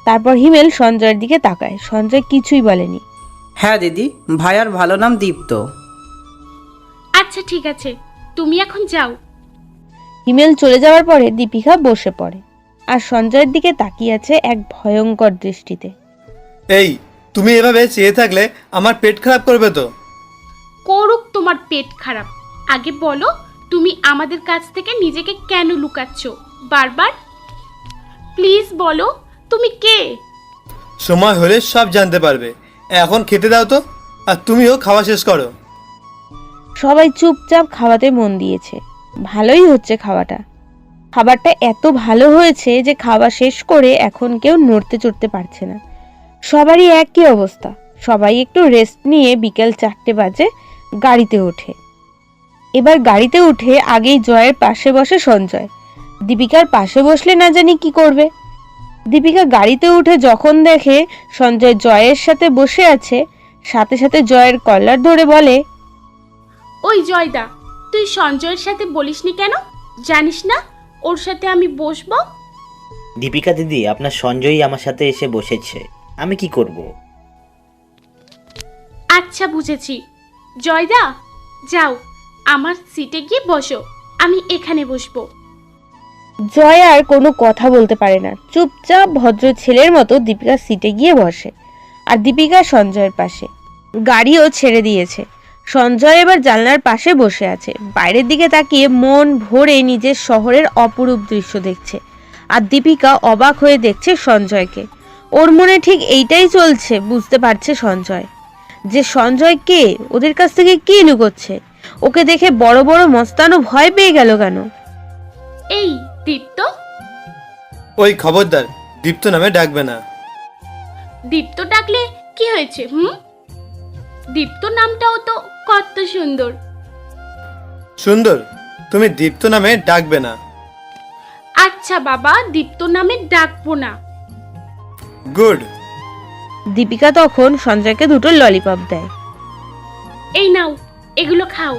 তারপর হিমেল সঞ্জয়ের দিকে তাকায়। সঞ্জয় কিছুই বলেনি। হ্যাঁ দিদি, ভাইয়ার ভালো নাম দীপ্ত। আচ্ছা ঠিক আছে, তুমি এখন যাও। হিমেল চলে যাওয়ার পরে দীপিকা বসে পড়ে আর সঞ্জয়ের দিকে তাকিয়ে আছে এক ভয়ঙ্কর দৃষ্টিতে। এই তুমি এভাবে চেয়ে থাকলে আমার পেট খারাপ করবে তো? করুক তোমার পেট খারাপ, আগে বলো, তুমি আমাদের কাছ থেকে নিজেকে কেন লুকাচ্ছ বারবার? প্লিজ বলো, তুমি কে? সময় হলে সব জানতে পারবে। এখন খেতে দাও তো, আর তুমিও খাওয়া শেষ করো। সবাই চুপচাপ খাওয়াতে মন দিয়েছে। ভালোই হচ্ছে খাওয়াটা। খাবারটা এত ভালো হয়েছে যে খাওয়া শেষ করে এখন কেউ নড়তে চড়তে পারছে না। সবারই একই অবস্থা। সবাই একটু রেস্ট নিয়ে বিকেল 4টে বাজে গাড়িতে ওঠে। এবার গাড়িতে উঠে আগেই জয়ের পাশে বসে সঞ্জয়। দীপিকার পাশে বসলে না জানি কি করবে। দীপিকা গাড়িতে উঠে যখন দেখে সঞ্জয় জয়ের সাথে বসে আছে, সাথে সাথে জয়ের কলার ধরে বলে, ওই জয়দা, তুই সঞ্জয়ের সাথে বলিসনি কেন? জানিস না ওর সাথে আমি বসবো? দীপিকা দিদি, আপনার সঞ্জয়ই আমার সাথে এসে বসেছে, আমি কি করব? আচ্ছা বুঝেছি। জয়দা, যাও আমার সিটে গিয়ে বসো, আমি এখানে বসবো। জয় আর কোনো কথা বলতে পারে না। চুপচাপ ভদ্র ছেলের মতো দীপিকার সিটে গিয়ে বসে। আর দীপিকা সঞ্জয়ের পাশে। গাড়িও ছেড়ে দিয়েছে। সঞ্জয় এবার জানলার পাশে বসে আছে। বাইরের দিকে তাকিয়ে মন ভরে নিজের শহরের অপরূপ দৃশ্য দেখছে। আর দীপিকা অবাক হয়ে দেখছে সঞ্জয়কে। ওর মনে ঠিক এইটাই চলছে। বুঝতে পারছে সঞ্জয় যে সঞ্জয় কে, ওদের কাছ থেকে কি লুকোচ্ছে। ওকে দেখে বড় বড় মস্তানও ভয় পেয়ে গেল কেন? এই দীপ্ত। ওই খবরদার, দীপ্ত নামে ডাকবে না। দীপ্ত ডাকলে কি হয়েছে? দীপ্ত নামটাও তো কত সুন্দর। সুন্দর? তুমি দীপ্ত নামে ডাকবে না। আচ্ছা বাবা, দীপ্ত নামে ডাকবো না। গুড। দীপিকা তখন সঞ্জয়কে দুটো ললিপপ দেয়। এই নাও, এগুলো খাও।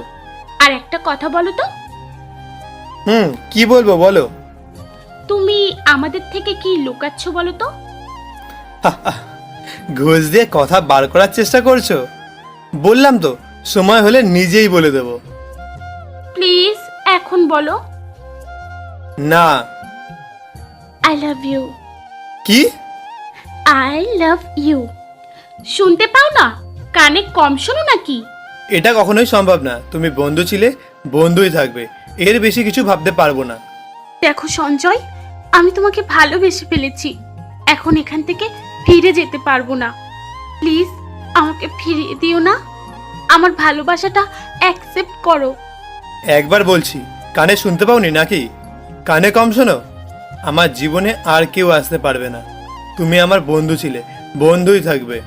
আর একটা কথা বলো তো। কি বলবো বলো। তুমি আমাদের থেকে কি লুকাচ্ছ বলো তো? ঘুষ দিয়ে কথা বার করার চেষ্টা করছো? বললাম তো, সময় হলে নিজেই বলে দেব। প্লিজ এখন বলো। না। I love you. কি? I love you. শুনতে পাও না? কানে কম শোনো নাকি? এটা কখনোই সম্ভব না। তুমি বন্ধু ছিলে, বন্ধুই থাকবে, এর বেশি কিছু ভাবতে পারবো না। দেখো সঞ্জয়, আমি তোমাকে ভালোবেসে ফেলেছি। এখন এখান থেকে ফিরে যেতে পারবো না। প্লিজ আমাকে ফিরিয়ে দিও না। আমার ভালোবাসাটা অ্যাকসেপ্ট করো। একবার বলছি, কানে শুনতে পাওনি নাকি? কানে কম শোনো। আমার জীবনে আর কেউ আসতে পারবে না। তুমি আমার বন্ধু ছিলে, বন্ধুই থাকবে।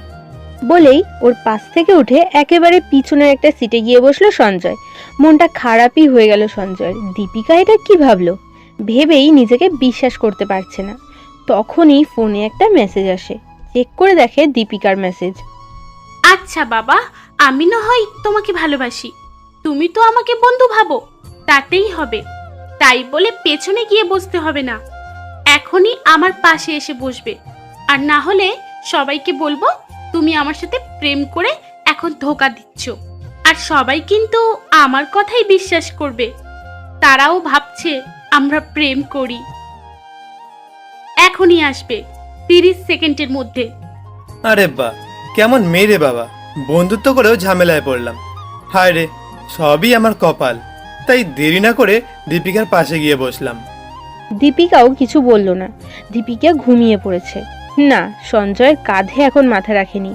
বলেই ওর পাশ থেকে উঠে একেবারে পিছনের একটা সিটে গিয়ে বসলো সঞ্জয়। মনটা খারাপই হয়ে গেল সঞ্জয়ের। দীপিকা এটা কি ভাবলো ভেবেই নিজেকে বিশ্বাস করতে পারছে না। তখনই ফোনে একটা মেসেজ আসে। চেক করে দেখে দীপিকার মেসেজ। আচ্ছা বাবা, আমি না হয় তোমাকে ভালোবাসি, তুমি তো আমাকে বন্ধু ভাবো, তাতেই হবে। তাই বলে পেছনে গিয়ে বসতে হবে না, এখনই আমার পাশে এসে বসবে। আর না হলে সবাইকে বলবো তুমি আমার সাথে প্রেম করে এখন ধোঁকা দিচ্ছ। আর সবাই কিন্তু আমার কথাই বিশ্বাস করবে। তারাও ভাবছে আমরা প্রেম করি। এখনই আসবে 30 সেকেন্ডের মধ্যে। আরে বা, কেমন মেয়ে রে বাবা, বন্ধুত্ব করেও ঝামেলায় পড়লাম। হায় রে, সবই আমার কপাল। তাই দেরি না করে দীপিকার পাশে গিয়ে বসলাম। দীপিকাও কিছু বলল না। দীপিকা ঘুমিয়ে পড়েছে। না, সঞ্জয়ের কাঁধে এখন মাথা রাখেনি,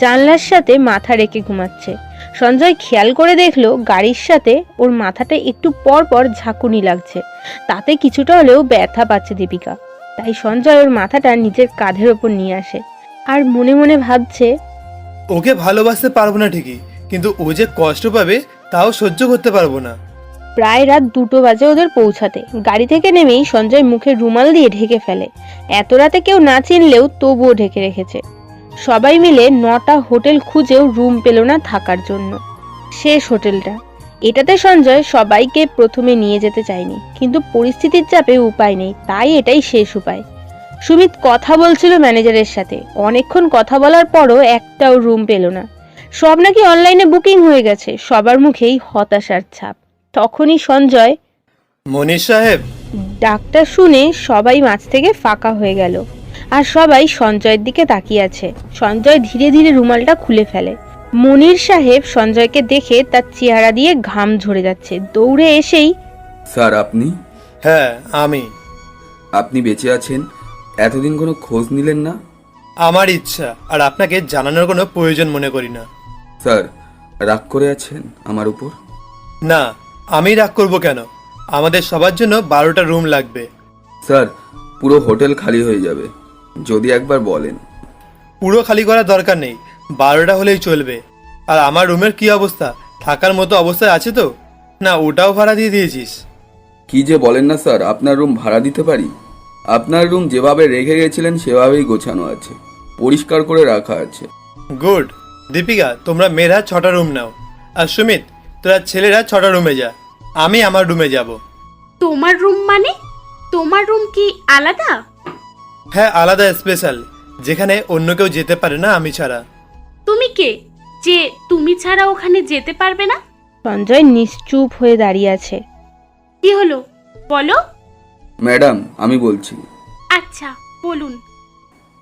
জানলার সাথে মাথা রেখে ঘুমাচ্ছে। সঞ্জয় খেয়াল করে দেখলো গাড়ির সাথে ওর মাথাটা একটু পর পর ঝাঁকুনি লাগছে। তাতে কিছুটা হলেও ব্যথা পাচ্ছে দীপিকা। তাই সঞ্জয় ওর মাথাটা নিজের কাঁধের ওপর নিয়ে আসে। আর মনে মনে ভাবছে, ওকে ভালোবাসতে পারবো না ঠিকই, কিন্তু ও যে কষ্ট পাবে তাও সহ্য করতে পারবো না। প্রায় রাত 2টো বাজে ওদের পৌঁছাতে। গাড়ি থেকে নেমেই সঞ্জয় মুখে রুমাল দিয়ে ঢেকে ফেলে। এত রাতে কেউ না চিনলেও তবুও ঢেকে রেখেছে। সবাই মিলে 9টা হোটেল খুঁজেও রুম পেল না থাকার জন্য। শেষ হোটেলটা। এটাতে সঞ্জয় সবাইকে প্রথমে নিয়ে যেতে চায়নি, কিন্তু পরিস্থিতির চাপে উপায় নেই, তাই এটাই শেষ উপায়। সুমিত কথা বলছিল ম্যানেজারের সাথে। অনেকক্ষণ কথা বলার পরও একটাও রুম পেল না। সব নাকি অনলাইনে বুকিং হয়ে গেছে। সবার মুখেই হতাশার ছাপ। তখনই সঞ্জয় মনীষ সাহেব ডাকটা শুনে সবাই মাঝ থেকে ফাঁকা হয়ে গেল। আর সবাই সঞ্জয়ের দিকে তাকিয়ে আছে। সঞ্জয় ধীরে ধীরে রুমালটা খুলে ফেলে। মনির সাহেব সঞ্জয়কে দেখে তার চেহারা দিয়ে ঘাম ঝরে যাচ্ছে। দৌড়ে এসেই, স্যার আপনি হ্যাঁ আমি। আপনি বেঁচে আছেন, এতদিন কোনো খোঁজ নিলেন না? আমার ইচ্ছা, আর আপনাকে জানানোর কোনো প্রয়োজন মনে করি না। স্যার রাগ করে আছেন আমার উপর? না, আমি রাগ করব কেন? আমাদের সবার জন্য 12টা রুম লাগবে। স্যার পুরো হোটেল খালি হয়ে যাবে, যদি একবার বলেন। পুরো খালি করার দরকার নেই, 12টা হলেই চলবে। আর আমার রুমের কি অবস্থা? থাকার মতো অবস্থায় আছে তো? না ওটাও ভাড়া দিয়ে দিয়েছিস? কি যে বলেন না স্যার, আপনার রুম ভাড়া দিতে পারি। আপনার রুম যেভাবে রেখে গেছিলেন সেভাবেই গোছানো আছে, পরিষ্কার করে রাখা আছে। গুড। দীপিকা, তোমরা মেয়েরা 6টা রুম নাও, আর সুমিত তোরা ছেলেরা 6টা রুমে যা, আমি আমার রুমে যাব। তোমার রুম মানে? তোমার রুম কি আলাদা? হ্যাঁ আলাদা, স্পেশাল, যেখানে অন্য কেউ যেতে পারে না আমি ছাড়া। তুমি কে যে তুমি ছাড়া ওখানে যেতে পারবে না? সঞ্জয় নিশ্চুপ হয়ে দাঁড়িয়ে আছে। কি হলো বলো। ম্যাডাম আমি বলছি। আচ্ছা বলুন।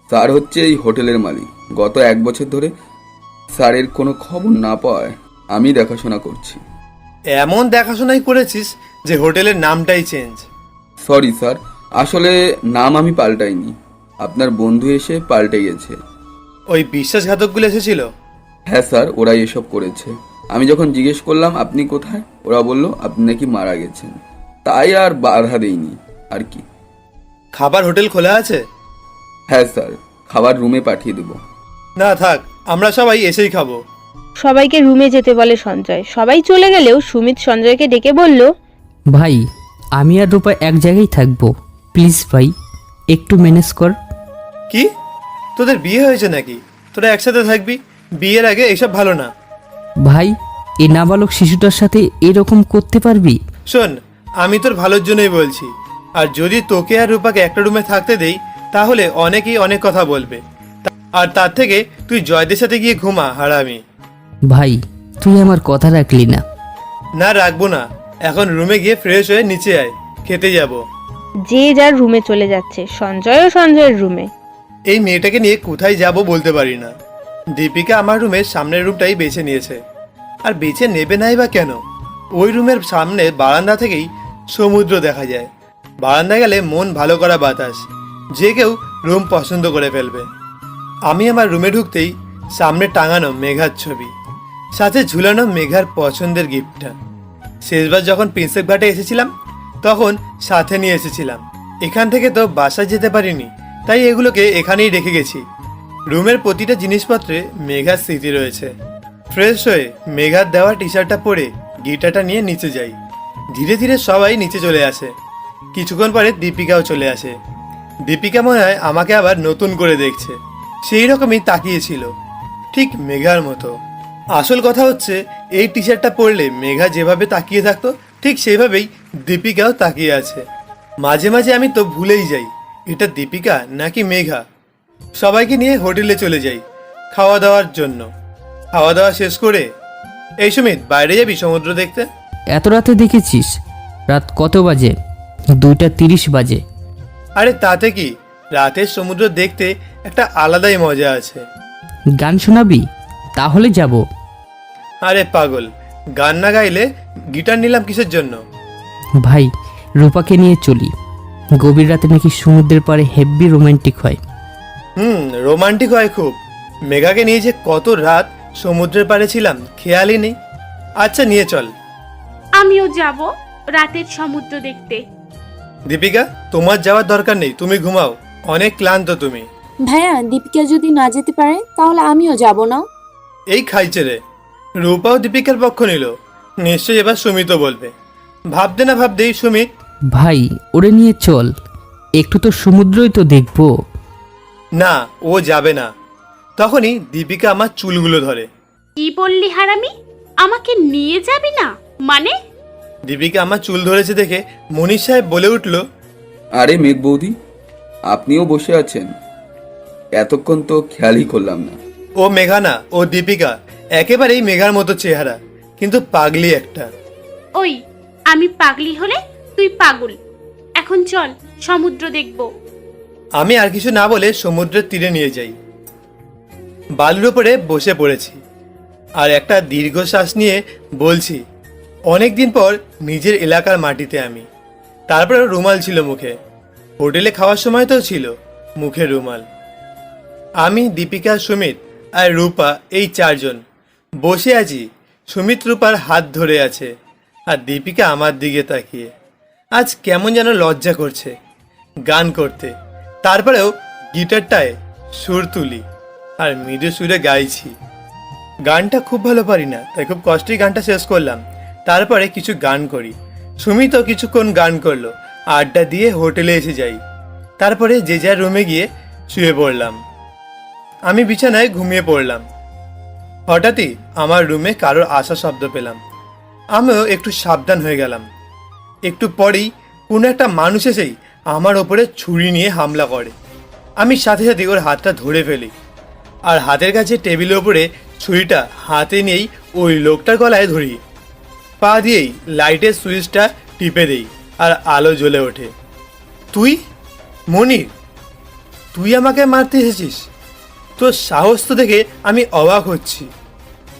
স্যার হচ্ছে এই হোটেলের মালিক। গত 1 বছর ধরে স্যারের কোনো খবর না পাওয়ায় আমি দেখাশোনা করছি। এমন দেখাশোনাই করেছিস যে হোটেলের নামটাই চেঞ্জ। সরি স্যার, আসলে নাম আমি পাল্টাইনি, আপনার বন্ধু এসে পাল্টে গেছে। ওই বিশ্বাসঘাতকগুলো এসেছিল? হ্যাঁ স্যার, ওরাই এসব করেছে। আমি যখন জিজ্ঞেস করলাম আপনি কোথায়, ওরা বলল আপনি নাকি মারা গেছেন, তাই আর বাধা দেইনি আর কি। খাবার হোটেল খোলা আছে? হ্যাঁ স্যার, খাবার রুমে পাঠিয়ে দেবো। না থাক, আমরা সবাই এসেই খাবো। সবাইকে রুমে যেতে বলে সঞ্জয়। সবাই চলে গেলেও সুমিত সঞ্জয়কে ডেকে বলল, ভাই আমি আর রূপা এক জায়গায় থাকবো, প্লিজ ভাই একটু ম্যানেজ কর। কি, তোদের বিয়ে হয়েছে নাকি? তোরা একসাথে থাকবি? বিয়ের আগে এসব ভালো না। ভাই এই নাবালক শিশুটার সাথে এরকম করতে পারবি? শোন, আমি তোর ভালোর জন্যই বলছি, আর যদি তোকে আর রূপাকে একটা রুমে থাকতে দেই তাহলে অনেকেই অনেক কথা বলবে, আর তার থেকে তুই জয়দের সাথে গিয়ে ঘুমা হারামি। ভাই তুই আমার কথা রাখলি না। না রাখবো না, এখন রুমে গিয়ে ফ্রেশ হয়ে নিচে আয়, খেতে যাব। যে যার রুমে চলে যাচ্ছে। সঞ্জয়ও সঞ্জয়ের রুমে। এই মেয়েটাকে নিয়ে কোথায় যাব বলতে পারি না। দীপিকা আমার রুমের সামনের রুমটাই বেছে নিয়েছে, আর বেছে নেবে নাই বা কেন? ওই রুমের সামনে বারান্দা থেকেই সমুদ্র দেখা যায়। বারান্দায় গেলে মন ভালো করা বাতাস, যে কেউ রুম পছন্দ করে ফেলবে। আমি আমার রুমে ঢুকতেই সামনে টাঙানো মেঘার ছবি, সাথে ঝুলানো মেঘার পছন্দের গিফটটা। শেষবার যখন প্রিন্সেপ ঘাটে এসেছিলাম তখন সাথে নিয়ে এসেছিলাম। এখান থেকে তো বাসায় যেতে পারিনি, তাই এগুলোকে এখানেই রেখে গেছি। রুমের প্রতিটা জিনিসপত্রে মেঘার স্মৃতি রয়েছে। ফ্রেশ হয়ে মেঘার দেওয়া টি শার্টটা পরে গিটারটা নিয়ে নিচে যাই। ধীরে ধীরে সবাই নিচে চলে আসে। কিছুক্ষণ পরে দীপিকাও চলে আসে। দীপিকা মনে হয় আমাকে আবার নতুন করে দেখছে, সেই রকমই তাকিয়েছিল, ঠিক মেঘার মতো। আসল কথা হচ্ছে এই টি শার্টটা পরলে মেঘা যেভাবে তাকিয়ে থাকতো ঠিক সেইভাবেই দীপিকাও তাকিয়ে আছে। মাঝে মাঝে আমি তো ভুলেই যাই এটা দীপিকা নাকি মেঘা। সবাইকে নিয়ে হোটেলে চলে যাই খাওয়া দাওয়ার জন্য। খাওয়া দাওয়া শেষ করে, এই সুমিত বাইরে যাবি সমুদ্র দেখতে? এত রাতে দেখেছিস? রাত কত বাজে? 2:30 বাজে। আরে তাতে কি, রাতের সমুদ্র দেখতে একটা আলাদাই মজা আছে। গান শোনাবি? তাহলে যাব। আরে পাগল, গান না গাইলে গিটার নিলাম কিসের জন্য? ভাই রূপাকে নিয়ে চলি, গভীর রাতে নাকি সমুদ্রের পাড়ে হেভি রোমান্টিক হয়। রোমান্টিক হয় খুব। মেঘাকে নিয়ে যে কত রাত সমুদ্রের পাড়ে ছিলাম খেয়ালই নেই। আচ্ছা নিয়ে চল। আমিও যাব রাতের সমুদ্র দেখতে। দীপিকা, তোমার যাওয়ার দরকার নেই, তুমি ঘুমাও, অনেক ক্লান্ত তুমি। ভাইয়া দীপিকা যদি না যেতে পারে তাহলে আমিও যাব না। এই খাইছে রে, রূপাও দীপিকার পক্ষ নিল, নিশ্চয়ই এবার সুমিতও বলবে। ভাবতে না ভাবতেই সুমিত, ভাই ওরে নিয়ে চল, একটু তো সমুদ্রই তো দেখবো। না ও যাবে না। তখনই দীপিকা আমার চুলগুলো ধরে। কি বললি হারামি? আমাকে নিয়ে যাবি না মানে? দীপিকা আমার চুল ধরেছে দেখে মনীষ সাহেব বলে উঠল, আরে মেঘ বৌদি, আপনিও বসে আছেন? এতক্ষণ তো খেয়ালই করলাম না। ও মেঘা না, ও দীপিকা। একেবারেই মেঘার মতো চেহারা, কিন্তু পাগলি একটা। ওই আমি পাগলি হলে তুই পাগল। এখন চল সমুদ্র দেখব। আমি আর কিছু না বলে সমুদ্রের তীরে নিয়ে যাই। বালুর ওপরে বসে পড়েছি। আর একটা দীর্ঘশ্বাস নিয়ে বলছি, অনেক দিন পর নিজের এলাকার মাটিতে আমি। তারপরে রুমাল ছিল মুখে, হোটেলে খাওয়ার সময় তো ছিল মুখে রুমাল। আমি, দীপিকা, সুমিত আর রূপা, এই 4 জন বসে আছি। সুমিত রূপার হাত ধরে আছে আর দীপিকা আমার দিকে তাকিয়ে। আজ কেমন যেন লজ্জা করছে গান করতে। তারপরেও গিটারটায় সুর তুলি আর মৃদু সুরে গাইছি। গানটা খুব ভালো পারি না, তাই খুব কষ্টেই গানটা শেষ করলাম। তারপরে কিছু গান করি, সুমিতও কিছুক্ষণ গান করলো, আড্ডা দিয়ে হোটেলে এসে যাই। তারপরে যে যার রুমে গিয়ে শুয়ে পড়লাম। আমি বিছানায় ঘুমিয়ে পড়লাম। হঠাৎই আমার রুমে কারোর আশা শব্দ পেলাম। আমিও একটু সাবধান হয়ে গেলাম। একটু পরেই কোনো একটা মানুষ এসেই আমার ওপরে ছুরি নিয়ে হামলা করে। আমি সাথে সাথে ওর হাতটা ধরে ফেলি আর হাতের কাছে টেবিলের ওপরে ছুরিটা হাতে নিয়েই ওই লোকটার গলায় ধরি। পা দিয়েই লাইটের সুইচটা টিপে দেই আর আলো জ্বলে ওঠে। তুই মনির, তুই আমাকে মারতে এসেছিস? তোর সাহস তো দেখে আমি অবাক হচ্ছি।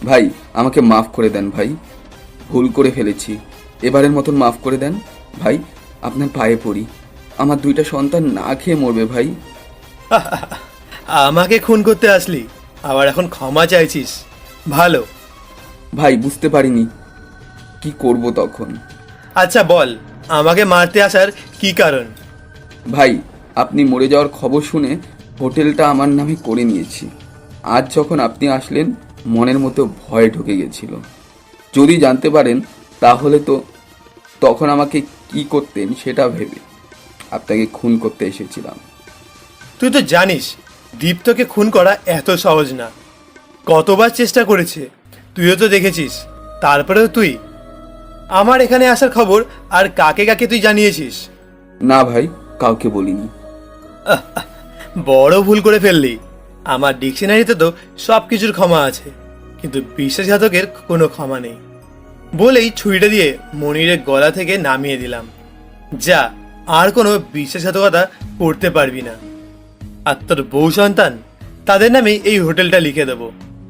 ভাই আমাকে মাফ করে দেন ভাই, ভুল করে ফেলেছি, এবারের মতন মাফ করে দেন ভাই, আপনার পায়ে পড়ি, আমার 2টা সন্তান না খেয়ে মরবে ভাই। আমাকে খুন করতে আসলি, আবার এখন ক্ষমা চাইছিস? ভালো। ভাই বুঝতে পারিনি কি করব তখন। আচ্ছা বল, আমাকে মারতে আসার কি কারণ? ভাই আপনি মরে যাওয়ার খবর শুনে হোটেলটা আমার নামে করে নিয়েছি। আজ যখন আপনি আসলেন মনের মতো ভয় ঢুকে গেছিল। যদি জানতে পারেন তাহলে তো তখন আমাকে কি করতেন সেটা ভেবে আপনাকে খুন করতে এসেছিলাম। তুই তো জানিস দীপ্তকে খুন করা এত সহজ না। কতবার চেষ্টা করেছে তুইও তো দেখেছিস। তারপরেও তুই আমার এখানে আসার খবর আর কাকে কাকে তুই জানিয়েছিস? না ভাই, কাউকে বলিনি। বড় ভুল করে ফেললি। আমার ডিকশনারিতে তো সব কিছুর ক্ষমা আছে, কিন্তু বিশ্বাসঘাতকের কোনো ক্ষমা নেই। বলেই ছুরিটা দিয়ে মনিরের গলা থেকে নামিয়ে দিলাম। যা, আর কোনো বিশ্বাসঘাতকতা করতে পারবি না। আর তোর বউ সন্তান, তাদের নামেই এই হোটেলটা লিখে দেবো।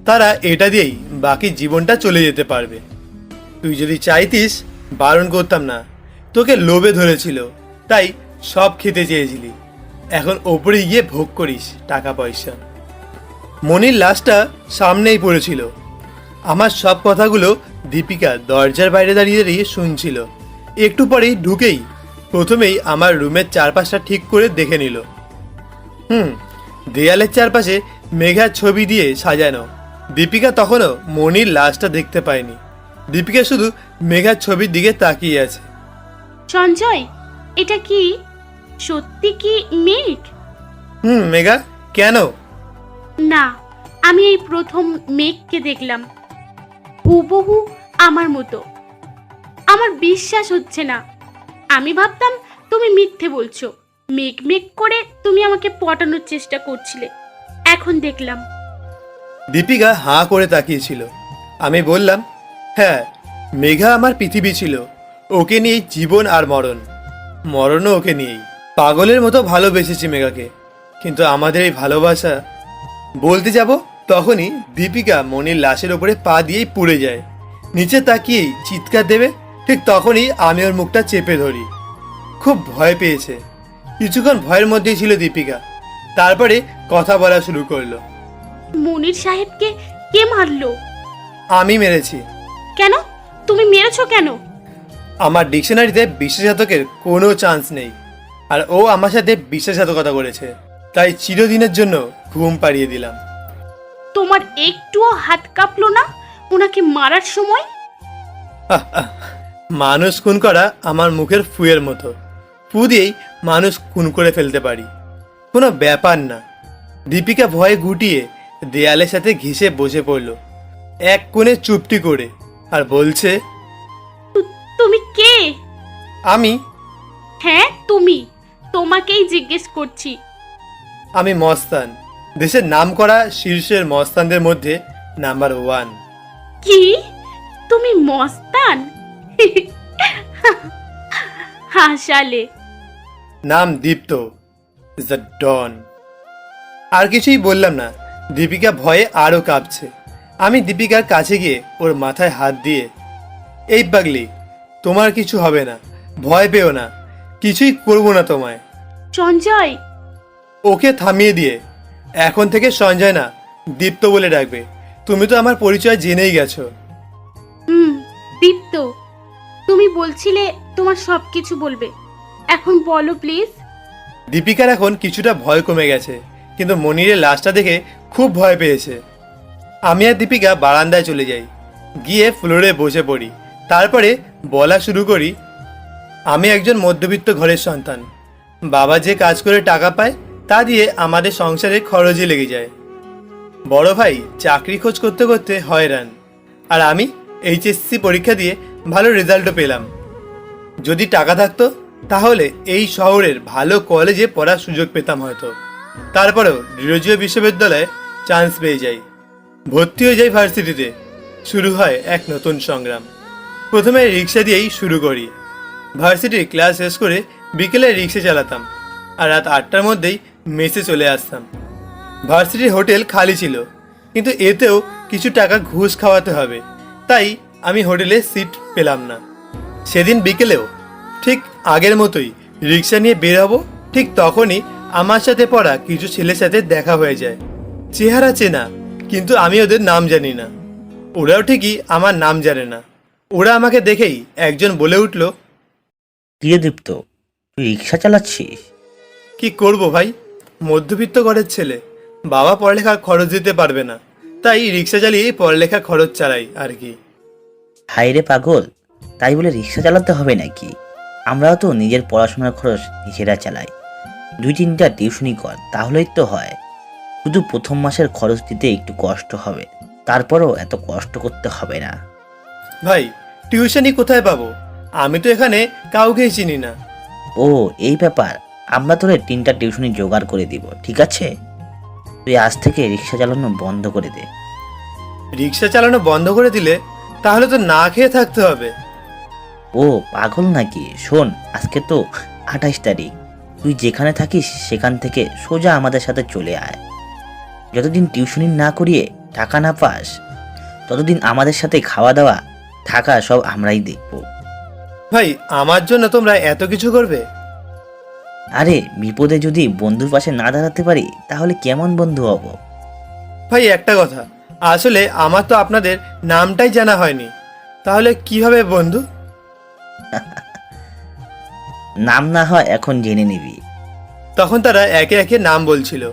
তারা এটা দিয়েই বাকি জীবনটা চলে যেতে পারবে। তুই যদি চাইতিস বারণ করতাম না, তোকে লোভে ধরেছিল তাই সব খেতে চেয়েছিলি। এখন ওপরে গিয়ে ভোগ করিস টাকা পয়সা। মনির লাশটা সামনেই পড়েছিল। আমার সব কথাগুলো দীপিকা দরজার বাইরে দাঁড়িয়ে দাঁড়িয়ে শুনছিল। একটু পরেই ঢুকেই প্রথমেই আমার রুমের চারপাশটা ঠিক করে দেখে নিল। দেয়ালের চারপাশে মেঘার ছবি দিয়ে সাজানো। দীপিকা তখনও মনির লাশটা দেখতে পায়নি। দীপিকা শুধু মেঘার ছবির দিকে তাকিয়ে আছে। সঞ্জয়, এটা কি সত্যি কি মেঘ? মেঘা, কেন? না, আমি এই প্রথম মেঘকে দেখলাম, হুবহু আমার মতো। আমার বিশ্বাস হচ্ছে না। আমি ভাবতাম তুমি মিথ্যে বলছো, মেঘ মেঘ করে তুমি আমাকে পটানোর চেষ্টা করছিলে। এখন দেখলাম। দীপিকা হাঁ করে তাকিয়েছিল। আমি বললাম, হ্যাঁ, মেঘা আমার পৃথিবী ছিল। ওকে নিয়েই জীবন আর মরণ, মরণও ওকে নিয়েই। পাগলের মতো ভালোবেসেছি মেঘাকে, কিন্তু আমাদের এই ভালোবাসা বলতে যাব তখনই দীপিকা মনির লাশের ওপরে পা দিয়েই পুড়ে যায়। নিচে তাকিয়েই চিৎকার দেবে, ঠিক তখনই আমি ওর মুখটা চেপে ধরি। খুব ভয় পেয়েছে। কিছুক্ষণ ভয়ের মধ্যেই ছিল দীপিকা। তারপরে কথা বলা শুরু করলো। মনির সাহেবকে কে মারলো? আমি মেরেছি। কেন? তুমি মেরেছো কেন? আমার ডিকশনারিতে বিশ্বাসঘাতকের কোনো চান্স নেই, আর ও আমার সাথে বিশ্বাসঘাতকতা করেছে, তাই চিরদিনের জন্য ঘুম পাড়িয়ে দিলাম। তোমার একটুও হাত কাঁপলো না ওনাকে মারার সময়? মানুষ খুন করা আমার মুখের ফুয়ের মতো। ফু দিয়েই মানুষ খুন করে ফেলতে পারি, কোনো ব্যাপার না। দীপিকা ভয়ে গুটিয়ে দেয়ালের সাথে ঘেঁষে বসে পড়ল এক কোণে চুপটি করে, আর বলছে, তুমি কে? আমি? হ্যাঁ তুমি, তোমাকেই জিজ্ঞেস করছি। আমি মস্তান, দেশের নামকরা শীর্ষের মস্তানদের মধ্যে নাম্বার 1। কি? তুমি মস্তান? হাসালে। নাম দীপ্ত, ইজ দ্য ডন। আর কিছুই বললাম না। দীপিকা ভয়ে আরও কাঁপছে। আমি দীপিকার কাছে গিয়ে ওর মাথায় হাত দিয়ে, এই পাগলি, তোমার কিছু হবে না, ভয় পেও না, কিছুই করবো না তোমায়। সঞ্জয়, ওকে থামিয়ে দিয়ে, এখন থেকে সঞ্জয় না, দীপ্ত বলে ডাকবে। তুমি তো আমার পরিচয় জেনেই গেছো। দীপ্ত, তুমি বলছিলে তোমার সব কিছু বলবে, এখন বলো প্লিজ। দীপিকার এখন কিছুটা ভয় কমে গেছে, কিন্তু মনিরের লাশটা দেখে খুব ভয় পেয়েছে। আমি আর দীপিকা বারান্দায় চলে যাই, গিয়ে ফ্লোরে বসে পড়ি। তারপরে বলা শুরু করি, আমি একজন মধ্যবিত্ত ঘরের সন্তান। বাবা যে কাজ করে টাকা পায় তা দিয়ে আমাদের সংসারের খরচই লেগে যায়। বড় ভাই চাকরি খোঁজ করতে করতে হয়রান, আর আমি এইচএসসি পরীক্ষা দিয়ে ভালো রেজাল্টও পেলাম। যদি টাকা থাকতো তাহলে এই শহরের ভালো কলেজে পড়ার সুযোগ পেতাম হয়তো। তারপরেও ডিরোজিও বিশ্ববিদ্যালয়ে চান্স পেয়ে যাই, ভর্তি হয়ে যাই ভার্সিটিতে। শুরু হয় এক নতুন সংগ্রাম। প্রথমে রিক্সা দিয়েই শুরু করি। ভার্সিটির ক্লাস শেষ করে বিকেলে রিক্সা চালাতাম, আর রাত 8টার মধ্যেই মেসে চলে আসতাম। ভার্সিটির হোটেল খালি ছিল, কিন্তু এতেও কিছু টাকা ঘুষ খাওয়াতে হবে, তাই আমি হোটেলে সিট পেলাম না। সেদিন বিকেলেও ঠিক আগের মতোই রিক্সা নিয়ে বের হব, ঠিক তখনই আমার সাথে পড়া কিছু ছেলের সাথে দেখা হয়ে যায়। চেহারা চেনা, কিন্তু আমি ওদের নাম জানি না, ওরাও ঠিকই আমার নাম জানে না। ওরা আমাকে দেখেই একজন বলে উঠল, প্রিয় দীপ্ত, তুই রিক্সা চালাচ্ছিস? কি করব ভাই, মধ্যবিত্ত ঘরের ছেলে, বাবা পড়ালেখার খরচ দিতে পারবে না, তাই রিক্সা চালিয়েই পড়ালেখা খরচ চালাই আর কি। হাই রে পাগল, তাই বলে রিক্সা চালাতে হবে নাকি? আমরাও তো নিজের পড়াশোনার খরচ নিজেরা চালাই। 2-3টা টিউশনি কর, তাহলেই তো হয়। শুধু প্রথম মাসের খরচ দিতে একটু কষ্ট হবে, তারপরও এত কষ্ট করতে হবে না। ভাই, টিউশনি কোথায় পাবো? আমি তো এখানে কাউকেই চিনি না। ও এই ব্যাপার, আমরা তোরে 3টা টিউশনি জোগাড় করে দিব, ঠিক আছে? তুই আজ থেকে রিক্সা চালানো বন্ধ করে দে। রিক্সা চালানো বন্ধ করে দিলে তাহলে তো না খেয়ে থাকতে হবে। ও পাগল নাকি? শোন, আজকে তো 28 তারিখ। তুই যেখানে থাকিস সেখান থেকে সোজা আমাদের সাথে চলে আয়। যতদিন টিউশনি না করিয়ে টাকা না পাস, ততদিন আমাদের সাথে খাওয়া দাওয়া থাকা সব আমরাই দেখব। ভাই, আমার জন্য তোমরা এত কিছু করবে? আরে বিপদে যদি বন্ধুর পাশে না দাঁড়াতে পারি তাহলে কেমন বন্ধু হব? ভাই, একটা কথা, আসলে আমার তো আপনাদের নামটাই জানা হয়নি, তাহলে কিভাবে বন্ধু? নাম না হয় এখন জেনে নিবি। তখন তারা একে একে নাম বলছিল।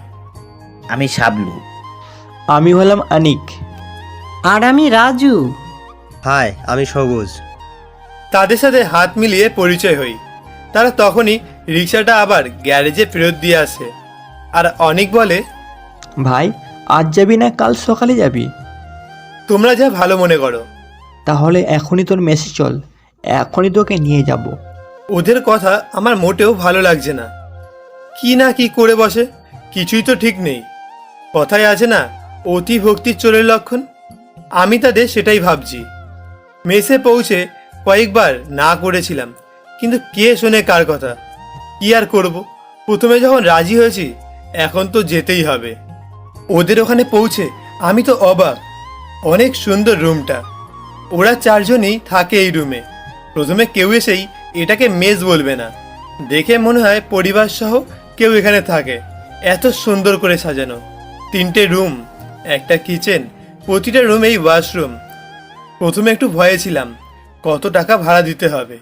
আমি শাবলু। আমি হলাম আনিক। আর আমি রাজু। হাই, আমি সবুজ। তাদের সাথে হাত মিলিয়ে পরিচয় হই। তারা তখনই রিক্সাটা আবার গ্যারেজে ফেরত দিয়ে আসে, আর অনেক বলে, ভাই, আজ যাবি না কাল সকালে যাবি? তোমরা যা ভালো মনে করো। তাহলে এখনই তোর মেসে চল, এখনই তোকে নিয়ে যাব। ওদের কথা আমার মোটেও ভালো লাগছে না। কি না কি করে বসে, কিছুই তো ঠিক নেই। কথায় আছে না, অতি ভক্তির চোরের লক্ষণ। আমি তাদের সেটাই ভাবছি। মেসে পৌঁছে কয়েকবার না করেছিলাম, কিন্তু কে শোনে কার কথা? কি আর করব, প্রথমে যখন রাজি হয়েছি এখন তো যেতেই হবে। ওদের ওখানে পৌঁছে আমি তো অবাক। অনেক সুন্দর রুমটা। ওরা 4 জনই থাকে এই রুমে। প্রথমে কেউ এসেই এটাকে মেস বলবে না, দেখে মনে হয় পরিবার সহ কেউ এখানে থাকে। এত সুন্দর করে সাজানো, 3টে রুম, একটা কিচেন, প্রতিটা রুমেই ওয়াশরুম। প্রথমে একটু ভয়ে ছিলাম, কত টাকা ভাড়া দিতে হবে।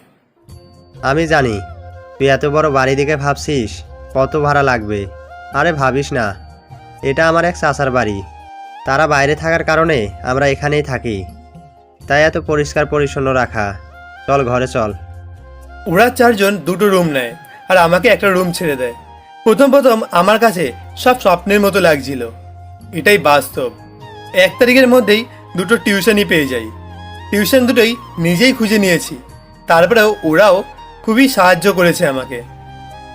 আমি জানি তুই এত বড় বাড়ি দেখে ভাবছিস কত ভাড়া লাগবে। আরে ভাবিস না, এটা আমার এক চাচার বাড়ি। তারা বাইরে থাকার কারণে আমরা এখানেই থাকি, তাই এত পরিষ্কার পরিচ্ছন্ন রাখা। চল ঘরে চল। ওরা 4 জন 2টো রুম নেয়, আর আমাকে একটা রুম ছেড়ে দেয়। প্রথম আমার কাছে সব স্বপ্নের মতো লাগছিল। এটাই বাস্তব। 1 তারিখের মধ্যেই 2টো টিউশনই পেয়ে যাই। টিউশন দুটোই নিজেই খুঁজে নিয়েছি। তারপরেও ওরাও খুবই সাহায্য করেছে আমাকে।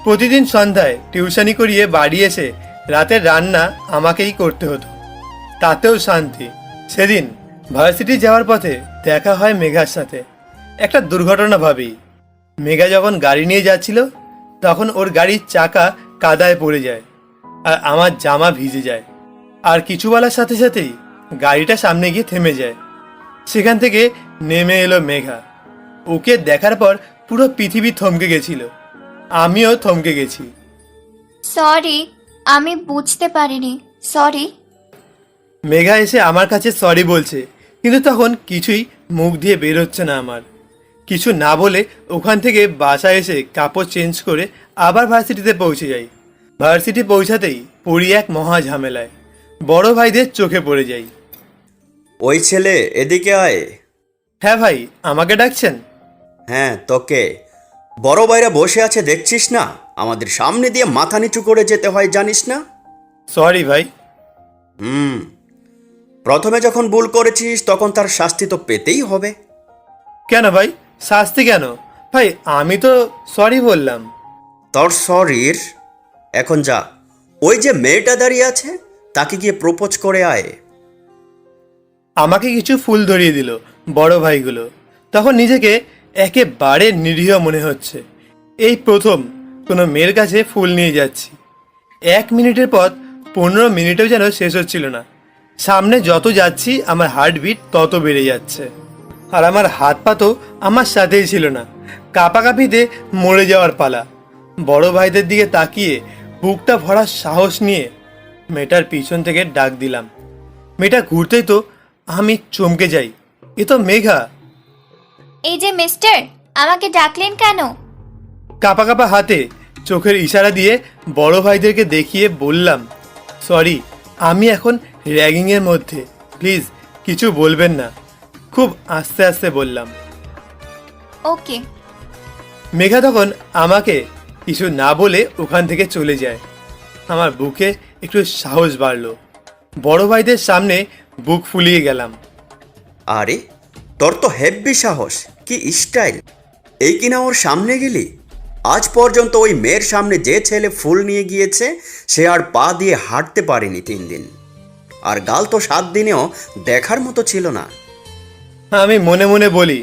প্রতিদিন সন্ধ্যায় টিউশনি করিয়ে বাড়ি এসে রাতের রান্না আমাকেই করতে হতো, তাতেও শান্তি। সেদিন ভার্সিটি যাওয়ার পথে দেখা হয় মেঘার সাথে। একটা দুর্ঘটনা ভাবি। মেঘা যখন গাড়ি নিয়ে যাচ্ছিল তখন ওর গাড়ির চাকা কাদায় পড়ে যায়, আর আমার জামা ভিজে যায়। আর কিছু বলার সাথে সাথেই গাড়িটা সামনে গিয়ে থেমে যায়। সেখান থেকে নেমে এলো মেঘা। ওকে দেখার পর পুরো পৃথিবী থমকে গেছিল, আমিও থমকে গেছি। সরি, আমি বুঝতে পারিনি, সরি। মেঘা এসে আমার কাছে সরি বলছে, কিন্তু তখন কিছুই মুখ দিয়ে বেরোচ্ছে না আমার। কিছু না বলে ওখান থেকে বাসায় এসে কাপড় চেঞ্জ করে আবার ভার্সিটিতে পৌঁছে যাই। ভার্সিটি পৌঁছাতেই পড়ি এক মহা ঝামেলায়, বড় ভাইদের চোখে পড়ে যাই। ওই ছেলে এদিকে আয়। হ্যাঁ ভাই, আমাকে ডাকছেন? হ্যাঁ তোকে। বড় ভাইরা বসে আছে দেখছিস না, আমাদের সামনে দিয়ে মাথা নিচু করে যেতে হয় জানিস না? সরি ভাই। প্রথমে যখন ভুল করেছিস তখন তার শাস্তি তো পেতেই হবে। কেন ভাই, শাস্তি কেন? ভাই আমি তো সরি বললাম। তোর সরির এখন যা, ওই যে মেয়েটা দাঁড়িয়ে আছে তাকে গিয়ে প্রপোজ করে আয়। আমাকে কিছু ফুল ধরিয়ে দিল বড় ভাইগুলো। তখন নিজেকে একেবারে নিরীহ মনে হচ্ছে। এই প্রথম কোনো মেয়ের কাছে ফুল নিয়ে যাচ্ছি। 1 মিনিটের পথ 15 মিনিটেও যেন শেষ হচ্ছিল না। সামনে যত যাচ্ছি আমার হার্টবিট তত বেড়ে যাচ্ছে, আর আমার হাত পা তো আমার সাথেই ছিল না। কাঁপাকাঁপিতে মরে যাওয়ার পালা। বড় ভাইদের দিকে তাকিয়ে বুকটা ভরার সাহস নিয়ে মেয়েটার পিছন থেকে ডাক দিলাম। মেয়েটা ঘুরতেই তো আমি চমকে যাই, এ তো মেঘা। এই যে মিস্টার, আমাকে ডাকলেন কেন? কাঁপা কাঁপা হাতে চোখের ইশারা দিয়ে বড় ভাইদেরকে দেখিয়ে বললাম, সরি, আমি এখন র্যাগিংয়ের মধ্যে, প্লিজ কিছু বলবেন না। খুব আস্তে আস্তে বললাম। ওকে। মেঘা তখন আমাকে কিছু না বলে ওখান থেকে চলে যায়। আমার বুকে একটু সাহস বাড়লো। বড় ভাইদের সামনে বুক ফুলিয়ে গেলাম। আরে তোর তো হেব্বি সাহস, কি স্টাইল! এই কিনা ওর সামনে গেলি? আজ পর্যন্ত ওই মেয়ের সামনে যে ছেলে ফুল নিয়ে গিয়েছে সে আর পা দিয়ে হাঁটতে পারেনি 3 দিন, আর গাল তো 7 দিনেও দেখার মতো ছিল না। আমি মনে মনে বলি,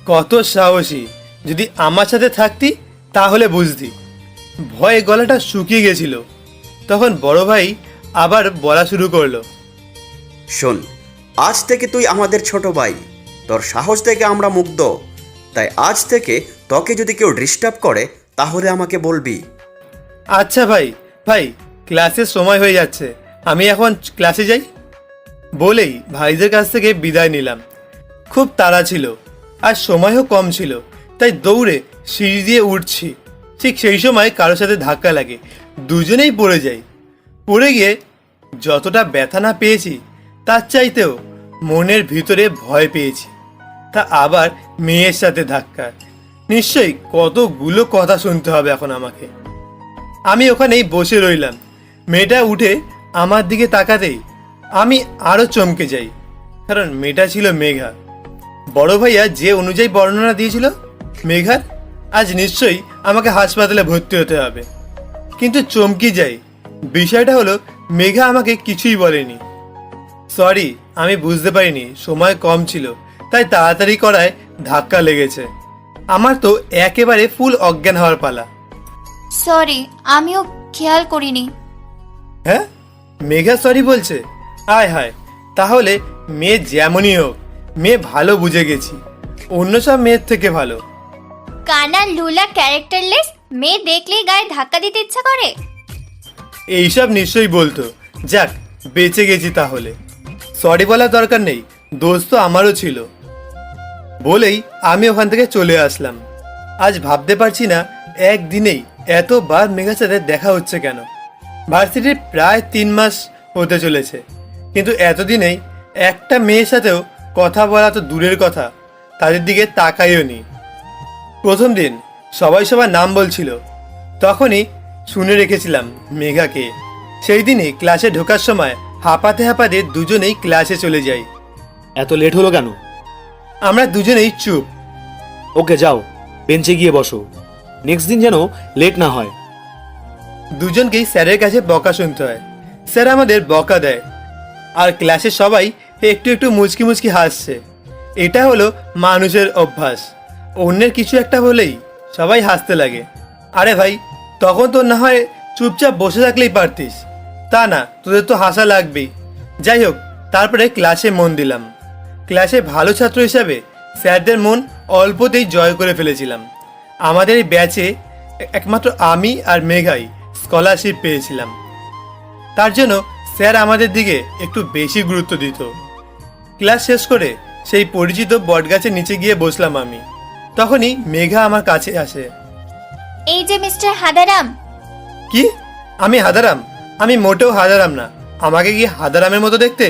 কত সাহসী! যদি আমার সাথে থাকতি তাহলে বুঝতি। ভয়ে গলাটা শুকিয়ে গেছিল। তখন বড় ভাই আবার বলা শুরু করলো, শোন, আজ থেকে তুই আমাদের ছোট ভাই, তোর সাহস থেকে আমরা মুগ্ধ। তাই আজ থেকে তোকে যদি কেউ ডিস্টার্ব করে তাহলে আমাকে বলবি। আচ্ছা ভাই, ভাই ক্লাসের সময় হয়ে যাচ্ছে, আমি এখন ক্লাসে যাই। বলেই ভাইদের কাছ থেকে বিদায় নিলাম। খুব তাড়া ছিল আর সময়ও কম ছিল, তাই দৌড়ে সিঁড়ি দিয়ে উঠছি। ঠিক সেই সময় কারোর সাথে ধাক্কা লাগে, দুজনেই পড়ে যাই। পড়ে গিয়ে যতটা ব্যথা না পেয়েছি তার চাইতেও মনের ভিতরে ভয় পেয়েছি। তা আবার মেয়ের সাথে ধাক্কা, নিশ্চয়ই কতগুলো কথা শুনতে হবে এখন আমাকে। আমি ওখানেই বসে রইলাম। মেয়েটা উঠে আমার দিকে তাকাতেই আমি আরও চমকে যাই, কারণ মেয়েটা ছিল মেঘা। বড় ভাইয়া যে অনুযায়ী বর্ণনা দিয়েছিল মেঘার, আজ নিশ্চয়ই আমাকে হাসপাতালে ভর্তি হতে হবে। কিন্তু চমকে যাই, বিষয়টা হলো মেঘা আমাকে কিছুই বলেনি। সরি, আমি বুঝতে পারিনি, সময় কম ছিল, তাই তাড়াতাড়ি করায় ধাক্কা লেগেছে। আমার তো একেবারে ফুল অজ্ঞান হওয়ার পালা। সরি, আমিও খেয়াল করিনি। হ্যাঁ, মেঘা সরি বলছে? আয় হায়, তাহলে মেয়ে যেমনই হোক, মেয়ে ভালো বুঝে গেছি, অন্য সব মেয়ের থেকে ভালো। কানা লুলা ক্যারেক্টারলেস মেয়ে দেখলেই গায়ে ধাক্কা দিতে ইচ্ছা করে। এইসব নিশ্চয়ই বলতো। যাক, বেঁচে গেছি তাহলে। সরি বলার দরকার নেই, দোষ তো আমারও ছিল। বলেই আমি ওখান থেকে চলে আসলাম। আজ ভাবতে পারছি না একদিনেই এতবার মেঘার সাথে দেখা হচ্ছে কেন। ভার্সিটির প্রায় 3 মাস হতে চলেছে, কিন্তু এতদিনেই একটা মেয়ের সাথেও কথা বলা তো দূরের কথা, তাদের দিকে তাকাইও নি। প্রথম দিন সবাই সবার নাম বলছিল, তখনই শুনে রেখেছিলাম মেঘাকে। সেই দিনই ক্লাসে ঢোকার সময় হাঁপাতে হাঁপাতে দুজনেই ক্লাসে চলে যাই। এত লেট হলো কেন? আমরা দুজনেই চুপ। ওকে যাও, বেঞ্চে গিয়ে বসো, নেক্সট দিন যেন লেট না হয়। দুজনকেই স্যারের কাছে বকা শুনতে হয়। স্যার আমাদের বকা দেয়, আর ক্লাসে সবাই একটু একটু মুচকি মুচকি হাসছে। এটা হলো মানুষের অভ্যাস, অন্যের কিছু একটা বলেই সবাই হাসতে লাগে। আরে ভাই, তখন তো না হয় চুপচাপ বসে থাকলেই পারতিস, তা না, তোদের তো হাসা লাগবেই। যাই হোক, তারপরে ক্লাসে মন দিলাম। ক্লাসে ভালো ছাত্র হিসাবে স্যারদের মন অল্পতেই জয় করে ফেলেছিলাম। আমাদের এই ব্যাচে একমাত্র আমি আর মেঘাই স্কলারশিপ পেয়েছিলাম। তার জন্য স্যার আমাদের দিকে একটু বেশি গুরুত্ব দিত। ক্লাস শেষ করে সেই পরিচিত বটগাছের নিচে গিয়ে বসলাম আমি। তখনই মেঘা আমার কাছে আসে। এই যে মিস্টার হাদারাম। কি? আমি হাদারাম? আমি মোটেও হাদারাম না। আমাকে কি হাদারামের মতো দেখতে?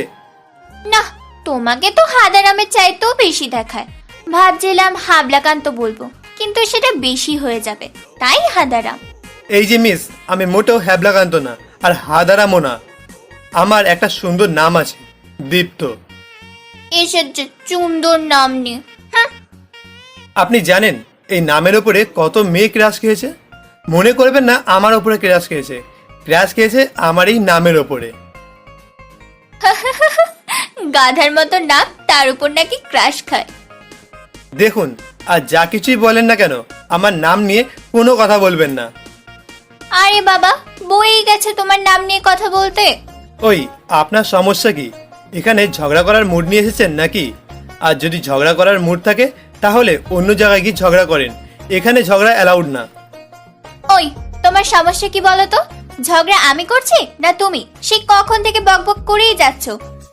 না, তোমাকে তো হাদারামের চাইতেও বেশি দেখায়। ভাবছিলাম হাবলাকান্ত বলবো, কিন্তু সেটা বেশি হয়ে যাবে, তাই হাদারাম। এই যে মিস, আমি মোটেও হ্যাবলাকান্ত না আর হাদারামও না। আমার একটা সুন্দর নাম আছে, দীপ্ত। এসব যে সুন্দর নাম নিয়ে। আপনি জানেন এই নামের ওপরে কত মেয়ে ক্রাশ খেয়েছে? মনে করবেন না আমার ওপরে ক্রাশ খেয়েছে, ক্রাশ খেয়েছে আমার এই নামের ওপরে। গাধার মতো নাম, তার উপর নাকি ক্রাশ খায়। দেখুন, আর যা কিছুই বলেন না কেন, আমার নাম নিয়ে কোনো কথা বলবেন না। আরে বাবা, বই গেছে তোমার নাম নিয়ে কথা বলতে। ওই, আপনার সমস্যা কি? এখানে ঝগড়া করার মুড নিয়ে এসেছেন নাকি? আর যদি ঝগড়া করার মুড থাকে তাহলে অন্য জায়গায় গিয়ে ঝগড়া করেন, এখানে ঝগড়া অ্যালাউড না। ওই, তোমার সমস্যা কি বলো তো? ঝগড়া আমি করছি না তুমি? সে কখন থেকে বকবক করেই যাচ্ছ।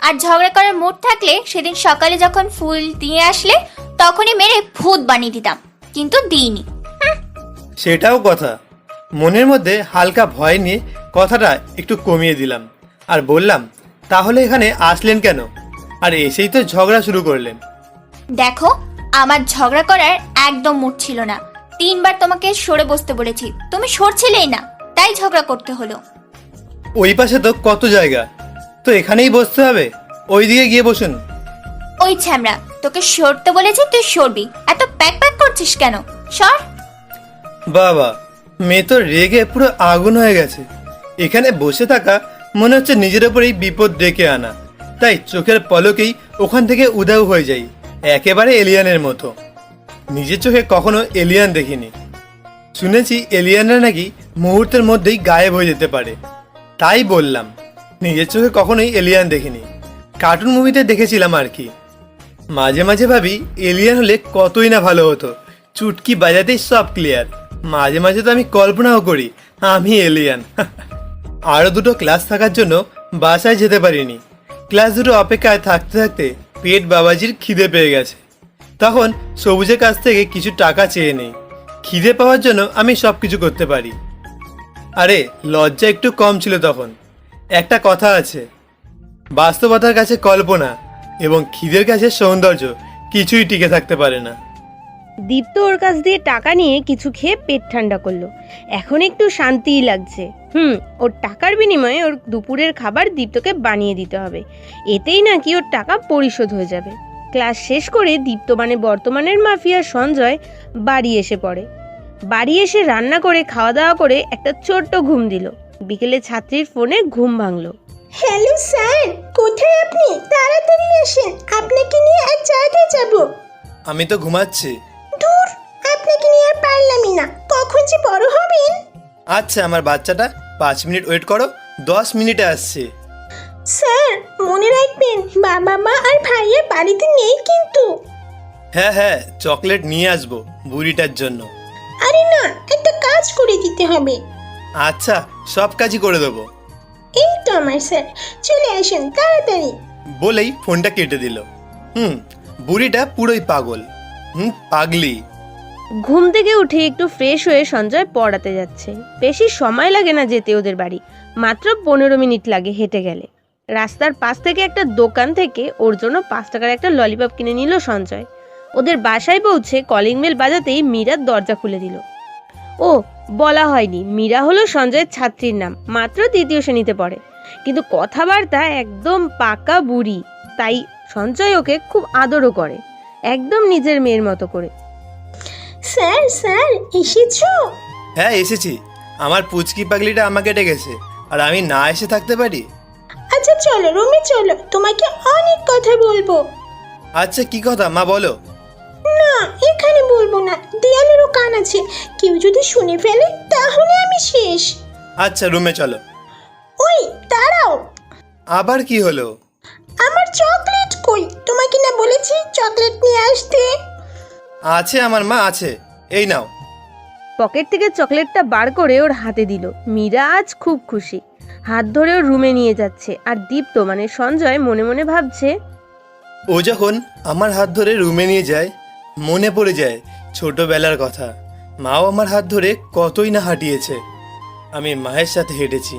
আর ঝগড়া করার মুড থাকলে সেদিন সকালে যখন ফুল দিয়ে আসলে তখনই মেরে ভূত বানিয়ে দিতাম, কিন্তু দিইনি। সেটাও কথা। মনের মধ্যে হালকা ভয় নিয়ে কথাটা একটু কমিয়ে দিলাম আর বললাম, তাহলে এখানে আসলেন কেন? আর এসেই তো ঝগড়া শুরু করলেন। দেখো, আমার ঝগড়া করার একদম মুড ছিল না। 3 বার তোমাকে সরে বসতে বলেছি, তুমি সরছিলেই না, তাই ঝগড়া করতে হলো। ওই পাশে তো কত জায়গা, তো এখানেই বসতে হবে? ওইদিকে গিয়ে বসুন। ওই ছ্যামড়া, তোকে সরতে বলেছি, তুই সরবি। এত প্যাক প্যাক করছিস কেন? সর। বাবা, মেয়ে তো রেগে পুরো আগুন হয়ে গেছে। এখানে বসে থাকা মনে হচ্ছে নিজের ওপরেই বিপদ ডেকে আনা, তাই চোখের পলকেই ওখান থেকে উধাও হয়ে যাই, একেবারে এলিয়ানের মতো। নিজের চোখে কখনো এলিয়ান দেখিনি। শুনেছি এলিয়ানরা নাকি মুহূর্তের মধ্যেই গায়েব হয়ে যেতে পারে, তাই বললাম। নিজের চোখে কখনোই এলিয়ান দেখিনি, কার্টুন মুভিতে দেখেছিলাম আর কি। মাঝে মাঝে ভাবি এলিয়ান হলে কতই না ভালো হতো, চুটকি বাজাতেই সব ক্লিয়ার। মাঝে মাঝে তো আমি কল্পনাও করি আমি এলিয়ান। আরও 2টো ক্লাস থাকার জন্য বাসায় যেতে পারিনি। ক্লাস 2 অপেক্ষায় থাকতে থাকতে পেট বাবাজির খিদে পেয়ে গেছে। তখন সবুজের কাছ থেকে কিছু টাকা চেয়ে নেই। খিদে পাওয়ার জন্য আমি সব কিছু করতে পারি। আরে লজ্জা একটু কম ছিল তখন। একটা কথা আছে, বাস্তবতার কাছে কল্পনা এবং খিদের কাছে সৌন্দর্য কিছুই টিকে থাকতে পারে না। দীপ্ত ওর কাছ দিয়ে টাকা নিয়ে কিছু খেয়ে পেট ঠান্ডা করলো। এখন একটু শান্তিই লাগছে। ওর টাকার বিনিময়ে ওর দুপুরের খাবার দীপ্তকে বানিয়ে দিতে হবে, এতেই নাকি ওর টাকা পরিশোধ হয়ে যাবে। ক্লাস শেষ করে দীপ্ত মানে বর্তমানের মাফিয়া সঞ্জয় বাড়ি এসে পড়ে। বাড়ি এসে রান্না করে খাওয়া দাওয়া করে একটা ছোট্ট ঘুম দিল। বিকেলে ছাত্রীর ফোনে ঘুম ভাঙলো। হ্যালো স্যার, কোথায় আপনি? তাড়াতাড়ি আসেন, আপনাকে নিয়ে এক জায়গায় যাব। আমি তো ঘুমাচ্ছি। দূর, আপনাকে নিয়ে আর পারলামই না, কখন যে বড় হবেন। আচ্ছা, আমার বাচ্চাটা 5 মিনিট ওয়েট করো, 10 মিনিটে আসছে। স্যার, মনে রাখবেন বাবা মা আর ভাইয়া বাড়িতে নেই কিন্তু। হ্যাঁ হ্যাঁ, চকলেট নিয়ে আসবো বুড়িটার জন্য। আরে না, একটা কাজ করে দিতে হবে। আচ্ছা, সব কাজই করে দেবো। এই তো আমার স্যার, চলে আসেন তাড়াতাড়ি। বলেই ফোনটা কেটে দিল। বুড়িটা পুরোই পাগল। পাগলি। ঘুম থেকে উঠে একটু ফ্রেশ হয়ে সঞ্জয় পড়াতে যাচ্ছে। বেশি সময় লাগে না যেতে ওদের বাড়ি, মাত্র 15 মিনিট লাগে হেঁটে গেলে। রাস্তার পাশ থেকে একটা দোকান থেকে ওর জন্য 5 টাকার একটা ললিপপ কিনে নিল সঞ্জয়। ওদের বাসায় পৌঁছে কলিং বেল বাজাতেই মীরার দরজা খুলে দিল। ও বলা হয়নি, মীরা হলো সঞ্জয়ের ছাত্রীর নাম, মাত্র 3য় শ্রেণীতে পড়ে, কিন্তু কথাবার্তা একদম পাকা বুড়ি। তাই সঞ্জয় ওকে খুব আদরও করে, একদম নিজের মেয়ের মতো করে। স্যার স্যার, এসেছো? হ্যাঁ এসেছি। আমার পুচকি পাগলিটা আমাকে ডেকেছে, আর আমি না এসে থাকতে পারি? আচ্ছা চলো রুমে চলো, তোমাকে অনেক কথা বলবো। আচ্ছা, কি কথা মা বলো। না, এখানে বলবো না, দেয়ালেরও কান আছে, কেউ যদি শুনে ফেলে তাহলে আমি শেষ। আচ্ছা, রুমে চলো। ওই দাঁড়াও। আবার কি হলো? আমার চকলেট কই? তোমাকে না বলেছি চকলেট নিয়ে আসতে? আছে আমার মা, আছে, এই নাও। পকেট থেকে চকলেটটা বার করে ওর হাতে দিল। মীরা আজ খুব খুশি, হাত ধরে ওর রুমে নিয়ে যাচ্ছে। আর দীপ্ত মানে সঞ্জয় মনে মনে ভাবছে, ও যখন আমার হাত ধরে রুমে নিয়ে যায়, মনে পড়ে যায় ছোটবেলার কথা। মাও আমার হাত ধরে কতই না হাঁটিয়েছে, আমি মায়ের সাথে হেঁটেছি।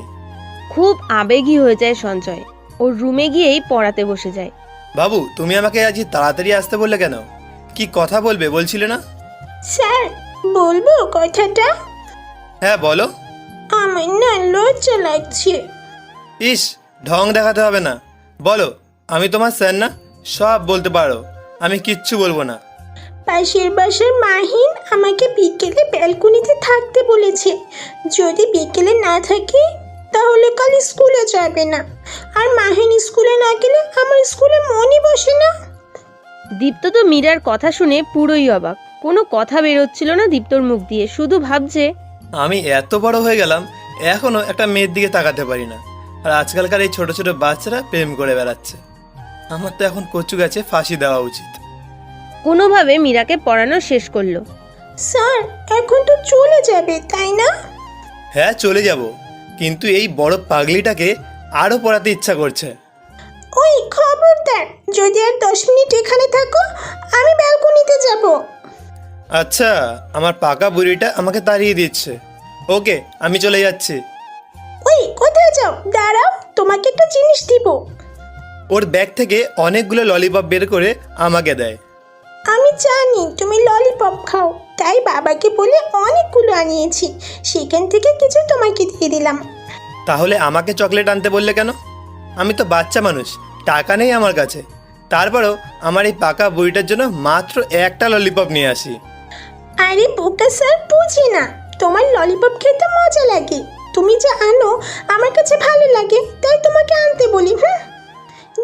খুব আবেগী হয়ে যায় সঞ্জয়। ওর রুমে গিয়েই পড়াতে বসে যায়। বাবু, তুমি আমাকে আজ তাড়াতাড়ি আসতে বললে কেন? কি কথা বলবে বলছিলে না? স্যার, বলবো কথাটা? হ্যাঁ বলো। আমার না লজ্জা লাগছে। ইস, ঢং দেখাতে হবে না, বলো। আমি তোমার স্যার না, সব বলতে পারো, আমি কিচ্ছু বলবো না। পাশের বাসার মাহিন আমাকে বিকেলে ব্যালকনিতে থাকতে বলেছে। যদি বিকেলে না থাকি তাহলে কাল স্কুলে যাবে না। আর মাহিন স্কুলে না গেলে আমার স্কুলে মনই বসে না। দীপ্ত তো মীরার কথা শুনে পুরোই অবাক। কোনো কথা বেরোচ্ছিল না দীপ্তর মুখ দিয়ে, শুধু ভাবছে, আমি এত বড় হয়ে গেলাম, এখনো একটা মেয়ের দিকে তাকাতে পারি না। আর আজকালকার এই ছোট ছোট বাচ্চারা প্রেম করে বেড়াচ্ছে। আমার তো এখন কচু গাছে ফাঁসি দেওয়া উচিত। কোনোভাবে মীরাকে পড়ানো শেষ করলো। স্যার, এখন তো চলে যাবে তাই না? হ্যাঁ চলে যাব, কিন্তু এই বড় পাগলিটাকে আরো পড়াতে ইচ্ছা করছে। ওই খবরদার, যদি আর 10 মিনিট এখানে থাকো আমি ব্যালকনিতে যাব। আচ্ছা, আমার পাকা বুড়িটা আমাকে তাড়িয়ে দিচ্ছে। ওকে, আমি চলে যাচ্ছি। ওই কোথায় যাও? দাঁড়াও, তোমাকে একটা জিনিস দিব। ওর ব্যাগ থেকে অনেকগুলো ললিপপ বের করে আমাকে দেয়। আমি জানি তুমি ললিপপ খাও, তাই বাবাকে বলে অনেকগুলো আনিয়েছি। সেখান থেকে কিছু তোমাকে দিয়ে দিলাম। তাহলে আমাকে চকলেট আনতে বললে কেন? আমি তো বাচ্চা মানুষ, টাকা নেই আমার কাছে। তারপরেও আমার এই পাকা বুড়িটার জন্য মাত্র একটা ললিপপ নিয়ে আসি। আরে বোকা স্যার, বুঝি না, তোমার ললিপপ খেতে মজা লাগে। তুমি যা আনো আমার কাছে ভালো লাগে, তাই তোমাকে আনতে বলি।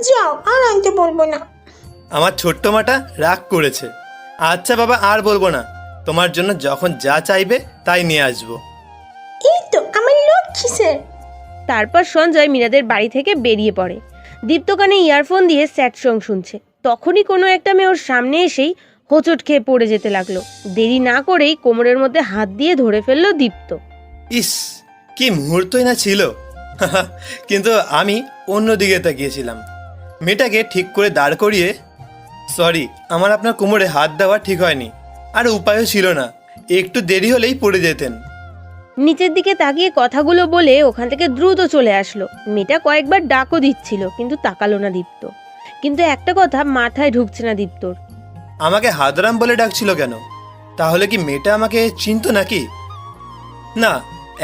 যাও, আর আনতে বলবো না। আমার ছোট্ট মাটা রাগ করেছে। আচ্ছা বাবা, আর বলবো না। তোমার জন্য যখন যা চাইবে তাই নিয়ে আসবো। এই তো আমার লক্ষ্মী স্যার। তারপর সঞ্জয় মীরাদের বাড়ি থেকে বেরিয়ে পড়ে। দীপ্ত কানে ইয়ারফোন দিয়ে স্যাড সং শুনছে। তখনই কোনো একটা মেয়ে ওর সামনে এসেই হোঁচট খেয়ে পড়ে যেতে লাগলো। দেরি না করেই কোমরের মধ্যে হাত দিয়ে ধরে ফেললো দীপ্ত। ইস, কি মুহূর্তই না ছিল। কিন্তু আমি অন্যদিকে তাকিয়েছিলাম। মেয়েটাকে ঠিক করে দাঁড় করিয়ে, সরি, আমার আপনার কোমরে হাত দেওয়া ঠিক হয়নি, আর উপায়ও ছিল না, একটু দেরি হলেই পড়ে যেতেন। নিচের দিকে তাকিয়ে কথাগুলো বলে ওখান থেকে দ্রুত চলে আসলো। মেয়েটা কয়েকবার ডাকও দিচ্ছিল, কিন্তু তাকালো না দীপ্ত। কিন্তু একটা কথা মাথায় ঢুকছে না দীপ্তর। আমাকে হাদরাম বলে ডাকছিল কেন? তাহলে কি মেয়েটা আমাকে চিনতো নাকি? না,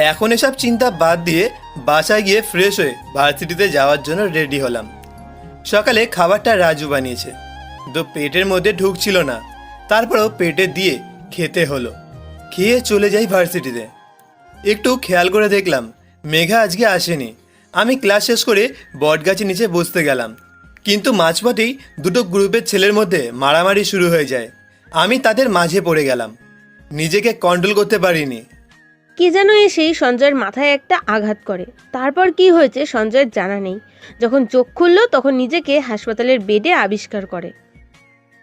এখন এসব চিন্তা বাদ দিয়ে বাসায় গিয়ে ফ্রেশ হয়ে ভার্সিটিতে যাওয়ার জন্য রেডি হলাম। সকালে খাবারটা রাজু বানিয়েছে, তো পেটের মধ্যে ঢুকছিল না। তারপরেও পেটে দিয়ে খেতে হলো। খেয়ে চলে যাই ভার্সিটিতে। একটু খেয়াল করে দেখলাম মেঘা আজকে আসেনি। আমি ক্লাস শেষ করে বটগাছের নিচে বসতে গেলাম, কিন্তু মাঝপথেই দুটো গ্রুপের ছেলের মধ্যে মারামারি শুরু হয়ে যায়। আমি তাদের মাঝে পড়ে গেলাম, নিজেকে কন্ট্রোল করতে পারিনি। কে যেন এসেই সঞ্জয়ের মাথায় একটা আঘাত করে। তারপর কি হয়েছে সঞ্জয়ের জানা নেই। যখন চোখ খুলল তখন নিজেকে হাসপাতালের বেডে আবিষ্কার করে।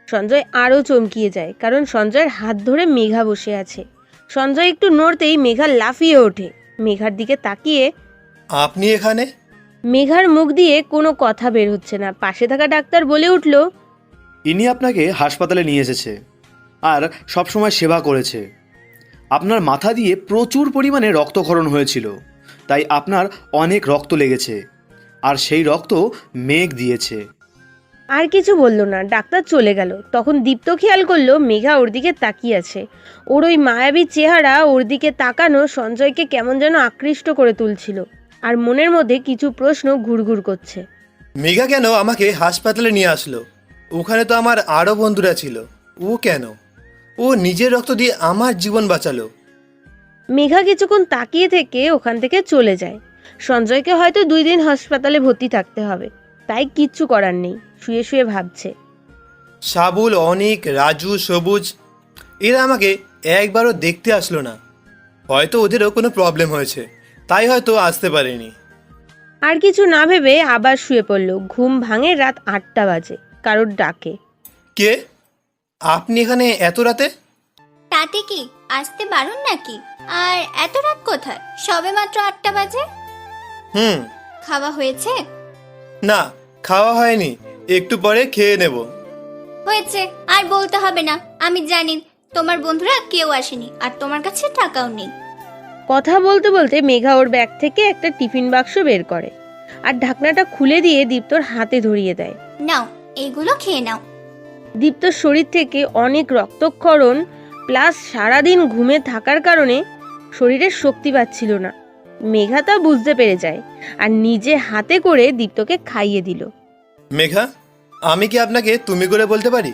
সঞ্জয় আরও চমকিয়ে যায়, কারণ সঞ্জয়ের হাত ধরে মেঘা বসে আছে। সঞ্জয় একটু নড়তেই মেঘা লাফিয়ে ওঠে। মেঘার দিকে তাকিয়ে, আপনি এখানে? মেঘার মুখ দিয়ে কোনো কথা বের হচ্ছে না। পাশে থাকা ডাক্তার বলে উঠল, ইনি আপনাকে হাসপাতালে নিয়ে এসেছে আর সবসময় সেবা করেছে। আপনার মাথা দিয়ে প্রচুর পরিমাণে রক্তক্ষরণ হয়েছিল, তাই আপনার অনেক রক্ত লেগেছে, আর সেই রক্ত মেঘ দিয়েছে। আর কিছু বলল না। ডাক্তার চলে গেল। তখন দীপ্ত খেয়াল করলো মেঘা ওর দিকে তাকিয়ে আছে। ওর ওই মায়াবী চেহারা, ওর দিকে তাকানো সঞ্জয়কে কেমন যেন আকৃষ্ট করে তুলছিল। আর মনের মধ্যে কিছু প্রশ্ন ঘুরঘুর করছে। মেঘা কেন আমাকে হাসপাতালে নিয়ে আসলো? ওখানে তো আমার আরও বন্ধুরা ছিল। ও কেন? ও নিজের রক্ত দিয়ে আমার জীবন বাঁচালো। মেঘা কিছুক্ষণ তাকিয়ে থেকে ওখান থেকে চলে যায়। সঞ্জয়কে হয়তো 2 দিন হাসপাতালে ভর্তি থাকতে হবে, তাই কিচ্ছু করার নেই। শুয়ে শুয়ে ভাবছে, সাবুল, অনিক, রাজু, সবুজ, এরা আমাকে একবারও দেখতে আসলো না। হয়তো ওদেরও কোনো প্রবলেম হয়েছে, তাই হয়তো আসতে পারেনি। আর কিছু না ভেবে আবার শুয়ে পড়ল। ঘুম ভাঙে রাত 8টা বাজে কারোর ডাকে। কে? আপনি এখানে এত রাতে? তাতে কি আসতে বারণ নাকি? আর এত রাত কোথায়? সবে মাত্র 8টা বাজে। হুম। খাওয়া হয়েছে? না, খাওয়া হয়নি, একটু পরে খেয়ে নেব। হয়েছে, আর বলতে হবে না। আমি জানি তোমার বন্ধুরা কেউ আসেনি আর তোমার কাছে টাকাও নেই। কথা বলতে বলতে মেঘা ওর ব্যাগ থেকে একটা টিফিন বাক্স বের করে আর ঢাকনাটা খুলে দিয়ে দীপ্তর হাতে ধরিয়ে দেয়। নাও, এগুলো খেয়ে নাও। দীপ্তর শরীর থেকে অনেক রক্তক্ষরণ প্লাস সারাদিন ঘুমে থাকার কারণে শরীরের শক্তি পাচ্ছিল না। মেঘা তা বুঝতে পেরে যায় আর নিজে হাতে করে দীপ্তকে খাইয়ে দিল। মেঘা, আমি কি আপনাকে তুমি করে বলতে পারি?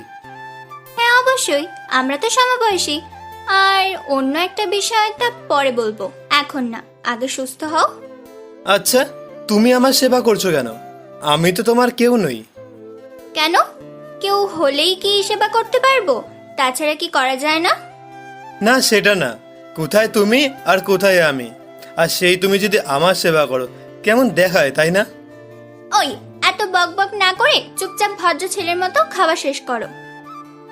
হ্যাঁ অবশ্যই, আমরা তো সমবয়সী। আর অন্য একটা বিষয় তা পরে বলবো, এখন না। আগে সুস্থ হও। আচ্ছা, তুমি আমার সেবা করছো কেন? আমি তো তোমার কেউ নই। কেন? কেউ হলেই কি সেবা করতে পারবো? তাছাড়া কি করা যায় না? না, সেটা না। কোথায় তুমি আর কোথায় আমি? আর সেই তুমি যদি আমার সেবা করো, কেমন দেখায়, তাই না? ওই এত বকবক না করে চুপচাপ ভদ্র ছেলের মতো খাওয়া শেষ করো।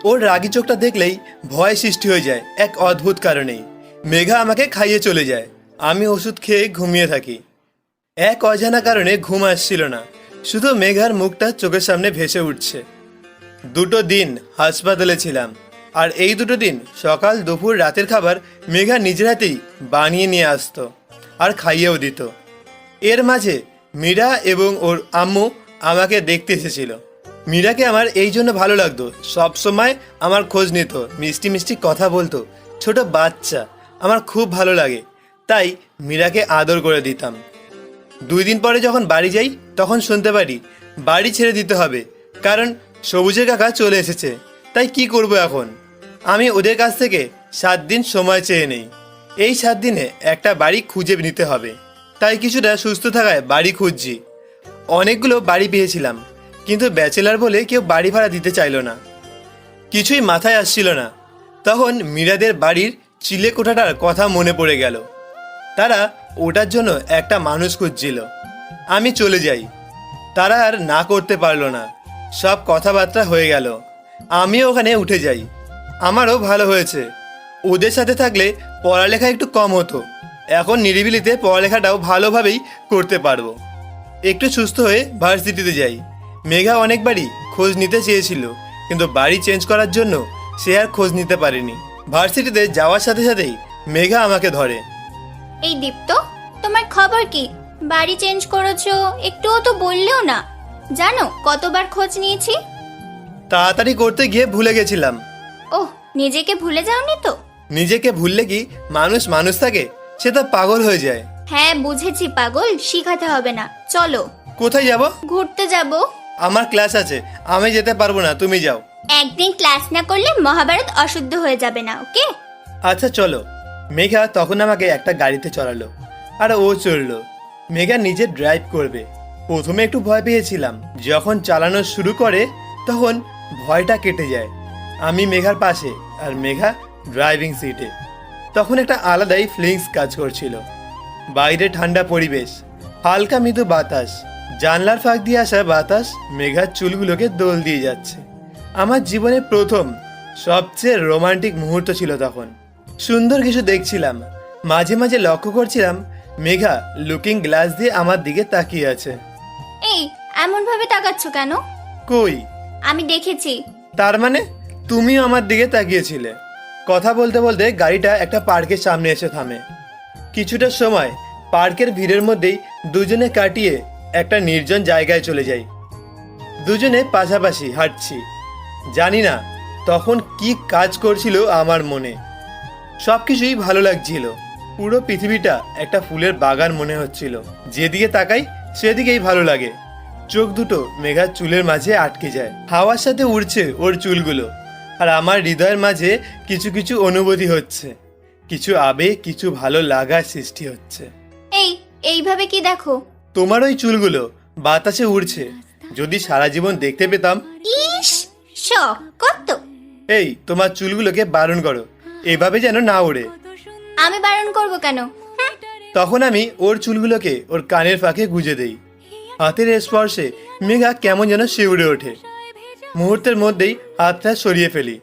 ওর রাগি চোখটা দেখলেই ভয় সৃষ্টি হয়ে যায় এক অদ্ভুত কারণেই। মেঘা আমাকে খাইয়ে চলে যায়, আমি ওষুধ খেয়ে ঘুমিয়ে থাকি। এক অজানা কারণে ঘুম আসছিল না, শুধু মেঘার মুখটা চোখের সামনে ভেসে উঠছে। 2 দিন হাসপাতালে ছিলাম, আর এই 2 দিন সকাল দুপুর রাতের খাবার মেঘা নিজের হাতেই বানিয়ে নিয়ে আসতো আর খাইয়েও দিত। এর মাঝে মীরা এবং ওর আম্মু আমাকে দেখতে এসেছিল। মীরাকে আমার এই জন্য ভালো লাগতো, সব সময় আমার খোঁজ নিত, মিষ্টি মিষ্টি কথা বলতো। ছোট বাচ্চা, আমার খুব ভালো লাগে, তাই মীরাকে আদর করে দিতাম। 2 দিন পরে যখন বাড়ি যাই তখন শুনতে পারি বাড়ি ছেড়ে দিতে হবে, কারণ সবুজের কাকা চলে এসেছে। তাই কি করব এখন? আমি ওদের কাছ থেকে 7 দিন সময় চেয়ে নেই। এই 7 দিনে একটা বাড়ি খুঁজে নিতে হবে, তাই কিছুটা সুস্থ থাকায় বাড়ি খুঁজছি। অনেকগুলো বাড়ি পেয়েছিলাম, কিন্তু ব্যাচেলার বলে কেউ বাড়ি ভাড়া দিতে চাইলো না। কিছুই মাথায় আসছিল না। তখন মীরাদের বাড়ির চিলে কোঠাটার কথা মনে পড়ে গেল। তারা ওটার জন্য একটা মানুষ খুঁজছিল। আমি চলে যাই, তারা আর না করতে পারলো না। সব কথাবার্তা হয়ে গেল, আমিও ওখানে উঠে যাই। আমারও ভালো হয়েছে, ওদের সাথে থাকলে পড়ালেখা একটু কম হতো। এখন নিরিবিলিতে পড়ালেখাটাও ভালোভাবেই করতে পারবো। একটু সুস্থ হয়ে ভার্সিটিতে যাই। মেঘা অনেকবারই খোঁজ নিতে চেয়েছিল, কিন্তু বাড়ি চেঞ্জ করার জন্য সে আর খোঁজ নিতে পারেনি। ভার্সিটিতে যাওয়ার সাথে সাথেই মেঘা আমাকে ধরে। এই দীপ্ত, তোমার খবর কি? বাড়ি চেঞ্জ করেছো, একটুও তো বললেও না। জানো কতবার খোঁজ নিয়েছি? তাড়াতাড়ি করতে গিয়ে ভুলে গেছিলাম। ওহ, নিজেকে ভুলে যাওনি তো? নিজেকে ভুললে কি মানুষ মানুষ থাকে? সে তো পাগল হয়ে যায়। হ্যাঁ বুঝেছি, পাগল শিখাতে হবে না। চলো। কোথায় যাব? ঘুরতে যাব। আমার ক্লাস আছে, আমি যেতে পারবো না, তুমি যাও। একদিন ক্লাস না করলে মহাভারত অশুদ্ধ হয়ে যাবে না, ওকে? আচ্ছা চলো। মেঘা তখন আমাকে একটা গাড়িতে চড়ালো আর ও চড়লো। মেঘা নিজে ড্রাইভ করবে। প্রথমে একটু ভয় পেয়েছিলাম, যখন চালানো শুরু করে তখন ভয়টা কেটে যায়। আমি মেঘার পাশে আর মেঘা ড্রাইভিং সিটে। তখন একটা আলাদাই ফিলিংস কাজ করছিল। বাইরে ঠান্ডা পরিবেশ, হালকা মৃদু বাতাস, জানলার ফাঁক দিয়ে আসা বাতাস মেঘার চুলগুলোকে দোল দিয়ে যাচ্ছে। আমার জীবনের প্রথম সবচেয়ে রোমান্টিক মুহূর্ত ছিল তখন। সুন্দর কিছু দেখছিলাম, মাঝে মাঝে লক্ষ্য করছিলাম মেঘা লুকিং গ্লাস দিয়ে আমার দিকে তাকিয়ে আছে। এই এমন ভাবে তাকাচ্ছ কেন? কই? আমি দেখেছি। তার মানে তুমিও আমার দিকে তাকিয়েছিলে। কথা বলতে বলতে গাড়িটা একটা পার্কের সামনে এসে থামে। কিছুটা সময় পার্কের ভিড়ের মধ্যেই দুজনে কাটিয়ে একটা নির্জন জায়গায় চলে যাই। দুজনে পাশাপাশি হাঁটছি। জানি না তখন কি কাজ করছিল আমার মনে। সব কিছুই ভালো লাগছিল। পুরো পৃথিবীটা একটা ফুলের বাগান মনে হচ্ছিল। যেদিকে তাকাই সেদিকেই ভালো লাগে। চোখ দুটো মেঘার চুলের মাঝে আটকে যায়। হাওয়ার সাথে উড়ছে ওর চুলগুলো, আর আমার হৃদয়ের মাঝে কিছু কিছু অনুভূতি হচ্ছে, কিছু আবেগ, কিছু ভালো লাগার সৃষ্টি হচ্ছে। এইভাবে কি দেখো? তোমার ওই চুলগুলো বাতাসে উড়ছে, যদি সারা জীবন দেখতে পেতাম। ইস, শখ কত! এই তোমার চুলগুলোকে বারণ করো, এভাবে যেন না ওড়ে। আমি বারণ করব কেন? তখন আমি ওর চুলগুলোকে ওর কানের ফাঁকে গুঁজে দেই। হাতের স্পর্শে মেঘা কেমন যেন শিউরে ওঠে। মুহূর্তের মধ্যেই হাতটা সরিয়ে ফেলি।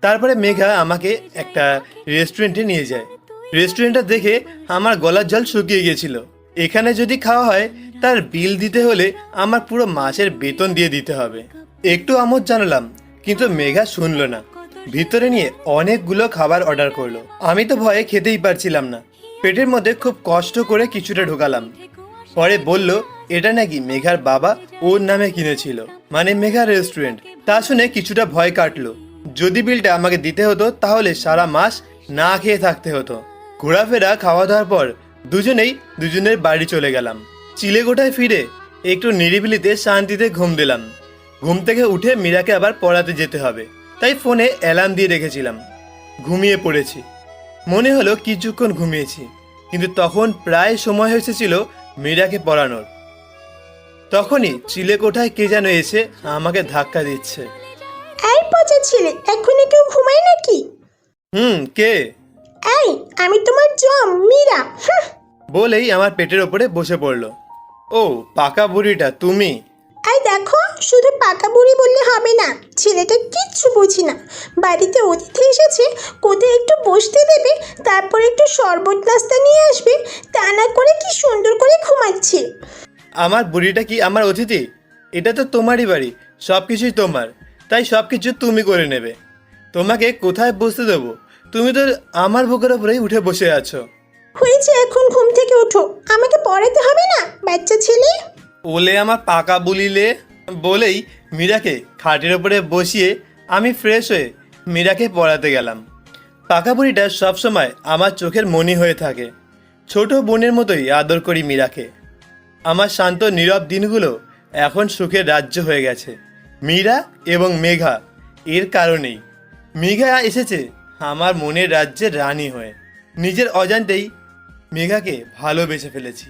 তারপরে মেঘা আমাকে একটা রেস্টুরেন্টে নিয়ে যায়। রেস্টুরেন্টটা দেখে আমার গলার জল শুকিয়ে গিয়েছিল। এখানে যদি খাওয়া হয় তার বিল দিতে হলে আমার পুরো মাসের বেতন দিয়ে দিতে হবে। একটু আমোদ জানালাম, কিন্তু মেঘা শুনলো না। ভিতরে নিয়ে অনেকগুলো খাবার অর্ডার করলো। আমি তো ভয়ে খেতেই পারছিলাম না। পেটের মধ্যে খুব কষ্ট করে কিছুটা ঢোকালাম। পরে বলল এটা নাকি মেঘার বাবা ওর নামে কিনেছিল, মানে মেঘার রেস্টুরেন্ট। তা শুনে কিছুটা ভয় কাটলো। যদি বিলটা আমাকে দিতে হতো তাহলে সারা মাস না খেয়ে থাকতে হতো। ঘোরাফেরা খাওয়া দাওয়ার পর দুজনেই দুজনের বাড়ি চলে গেলাম। চিলেকোঠায় ফিরে একটু নিরিবিলিতে শান্তিতে ঘুম দিলাম। ঘুম থেকে উঠে মীরাকে আবার পড়াতে যেতে হবে, তাই ফোনে অ্যালার্ম দিয়ে রেখেছিলাম। ঘুমিয়ে পড়েছি। মনে হলো কিছুক্ষণ ঘুমিয়েছি, কিন্তু তখন প্রায় সময় হয়েছিল মীরাকে পড়ানোর। তখনই চিলেকোঠায় কে যেন এসে আমাকে ধাক্কা দিচ্ছে। এই পচা ছেলে, এখনো কেউ ঘুমায় নাকি? কে? এই, আমি তোমার জম মীরা। বলেই আমার পেটের ওপরে বসে পড়লো। ও পাকা বুড়িটা তুমি? এই দেখো, শুধু পাকা বুড়ি বললে হবে না। ছেলেটা কিচ্ছু বুঝি না। বাড়িতে অতিথি এসেছে, কোথায় একটু বসতে দেবে, তারপর একটু শরবত নাস্তা নিয়ে আসবে, তা না করে কি সুন্দর করে ঘুমাচ্ছে। আমার বুড়িটা কি আমার অতিথি? এটা তো তোমারই বাড়ি, সব কিছুই তোমার, তাই সব কিছু তুমি করে নেবে। তোমাকে কোথায় বসতে দেবো? তুমি তো আমার বুকের ওপরেই উঠে বসে আছো। হয়েছে, এখন ঘুম থেকে ওঠো, আমাকে পড়াতে হবে না, বাচ্চা ছেলে। ওলে আমার পাকা বুলিলে। বলেই মীরাকে খাটের ওপরে বসিয়ে আমি ফ্রেশ হয়ে মীরাকে পড়াতে গেলাম। পাকা বুড়িটা সবসময় আমার চোখের মনি হয়ে থাকে। ছোট বোনের মতোই আদর করি মীরাকে। আমার শান্ত নীরব দিনগুলো এখন সুখের রাজ্য হয়ে গেছে মীরা এবং মেঘা এর কারণেই। মেঘা এসেছে আমার মনের রাজ্যের রানী হয়ে। নিজের অজান্তেই মেঘাকে ভালোবেসে ফেলেছি।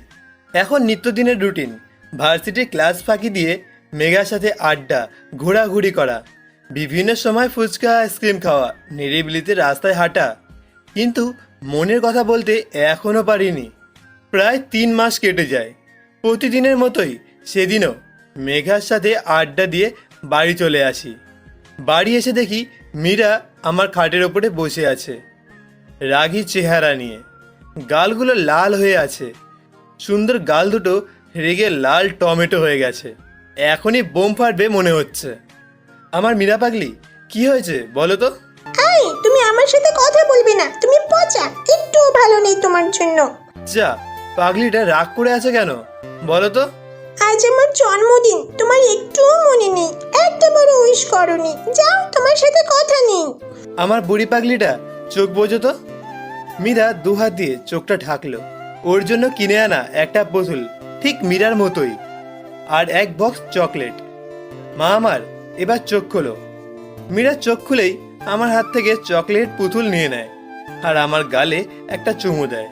এখন নিত্যদিনের রুটিন, ভার্সিটির ক্লাস ফাঁকি দিয়ে মেঘার সাথে আড্ডা, ঘোরাঘুরি করা, বিভিন্ন সময় ফুচকা আইসক্রিম খাওয়া, নিরিবিলিতে রাস্তায় হাঁটা। কিন্তু মনের কথা বলতে এখনও পারিনি। প্রায় 3 মাস কেটে যায়। প্রতিদিনের মতোই সেদিনও মেঘার সাথে আড্ডা দিয়ে বাড়ি চলে আসি। বাড়ি এসে দেখি মীরা আমার খাটের ওপরে বসে আছে, রাগী চেহারা নিয়ে। গালগুলো লাল হয়ে আছে। সুন্দর গাল দুটো রেগে লাল টমেটো হয়ে গেছে। এখনই বোম ফাটবে মনে হচ্ছে। আমার মীরা পাগলি, কি হয়েছে বলো তো? এই, তুমি আমার সাথে কথা বলবে না, তুমি পচা, একটুও ভালো নেই তোমার জন্য। যা, পাগলিটা রাগ করে আছে কেন বলো তো? আজ আমার জন্মদিন, তোমার একটুও মনে নেই, একটা বড় উইশ করনি। যাও, তোমার সাথে কথা নেই। আমার বুড়ি পাগলিটা চোখ বোঝো তো। মীরা দুহাত দিয়ে চোখটা ঢাকলো। ওর জন্য কিনে আনা একটা পুতুল ঠিক মীরার মতোই, আর এক বক্স চকলেট। মা আমার এবার চোখ খোলো। মীরা চোখ খুলেই আমার হাত থেকে চকলেট পুতুল নিয়ে নেয় আর আমার গালে একটা চুমু দেয়।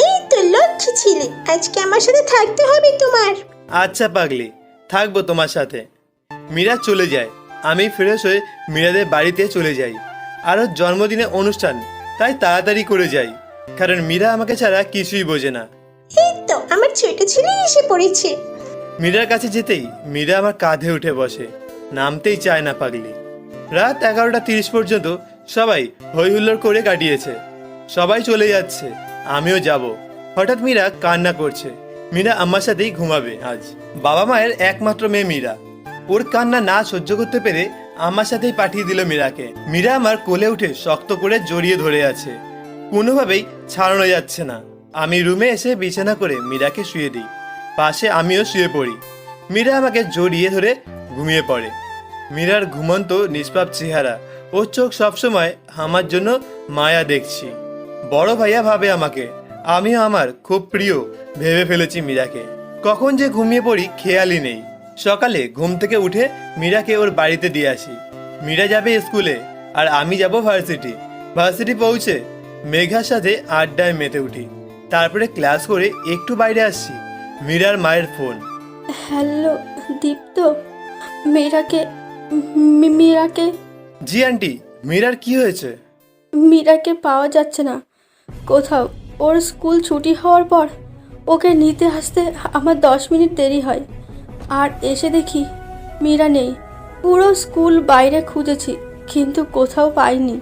এই তো লক্ষ্মী ছিলে, আজকে আমার সাথে থাকতে হবে তোমার। আচ্ছা পাগলি, থাকবো তোমার সাথে। মীরা চলে যায়। আমি ফ্রেশ হয়ে মীরাদের বাড়িতে চলে যাই। আরও জন্মদিনে অনুষ্ঠান, তাই তাড়াতাড়ি করে যাই, কারণ মীরা আমাকে ছাড়া কিছুই বোঝে না। এই তো আমার ছোট ছেলে এসে পড়েছে। মীরার কাছে যেতেই মীরা আমার কাঁধে উঠে বসে, নামতেই চায় না পাগলি। রাত 11:30 পর্যন্ত সবাই হই হুল্লোড় করে কাটিয়েছে। সবাই চলে যাচ্ছে, আমিও যাব। হঠাৎ মীরা কান্না করছে। মীরা আমার সাথেই ঘুমাবে আজ। বাবা মায়ের একমাত্র মেয়ে মীরা। ওর কান্না না সহ্য করতে পেরে আমার সাথেই পাঠিয়ে দিল মীরাকে। মীরা আমার কোলে উঠে শক্ত করে জড়িয়ে ধরে আছে, কোনোভাবেই ছাড়ানো যাচ্ছে না। আমি রুমে এসে বিছানা করে মীরাকে শুয়ে দিই। পাশে আমিও শুয়ে পড়ি। মীরা আমাকে জড়িয়ে ধরে ঘুমিয়ে পড়ে। মীরার ঘুমন্ত নিষ্পাপ চেহারা, ওর চোখ সবসময় আমার জন্য মায়া দেখছি। বড় ভাইয়া ভাবে আমাকে, আমিও আমার খুব প্রিয় ভেবে ফেলেছি মীরাকে। কখন যে ঘুমিয়ে পড়ি খেয়ালই নেই। সকালে ঘুম থেকে উঠে মীরাকে ওর বাড়িতে দিয়ে আসি। মীরা যাবে স্কুলে আর আমি যাব ভার্সিটি। ভার্সিটি পৌঁছে মেঘার সাথে আড্ডায় মেতে উঠি। তারপরে ক্লাস করে একটু বাইরে আসছি। মীরার মায়ের ফোন। হ্যালো দীপ্ত, মীরাকে মীরাকে জি আন্টি, মীরার কি হয়েছে? মীরাকে পাওয়া যাচ্ছে না কোথাও। ওর স্কুল ছুটি হওয়ার পর ওকে নিতে আসতে আমার 10 মিনিট দেরি হয়। আর এসে দেখি মীরা নেই। পুরো স্কুল বাইরে খুঁজেছি কিন্তু কোথাও পাইনি।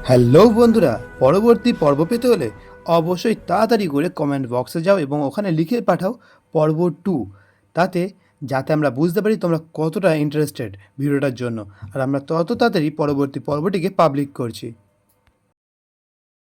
হ্যালো বন্ধুরা, পরবর্তী পর্ব পেতে হলে অবশ্যই তাড়াতাড়ি করে কমেন্ট বক্সে যাও এবং ওখানে লিখে পাঠাও পর্ব 2, যাতে আমরা বুঝতে পারি তোমরা কতটা ইন্টারেস্টেড ভিডিওটার জন্য, আর আমরা তত তাড়াতাড়ি পরবর্তী পর্বটিকে পাবলিক করছি।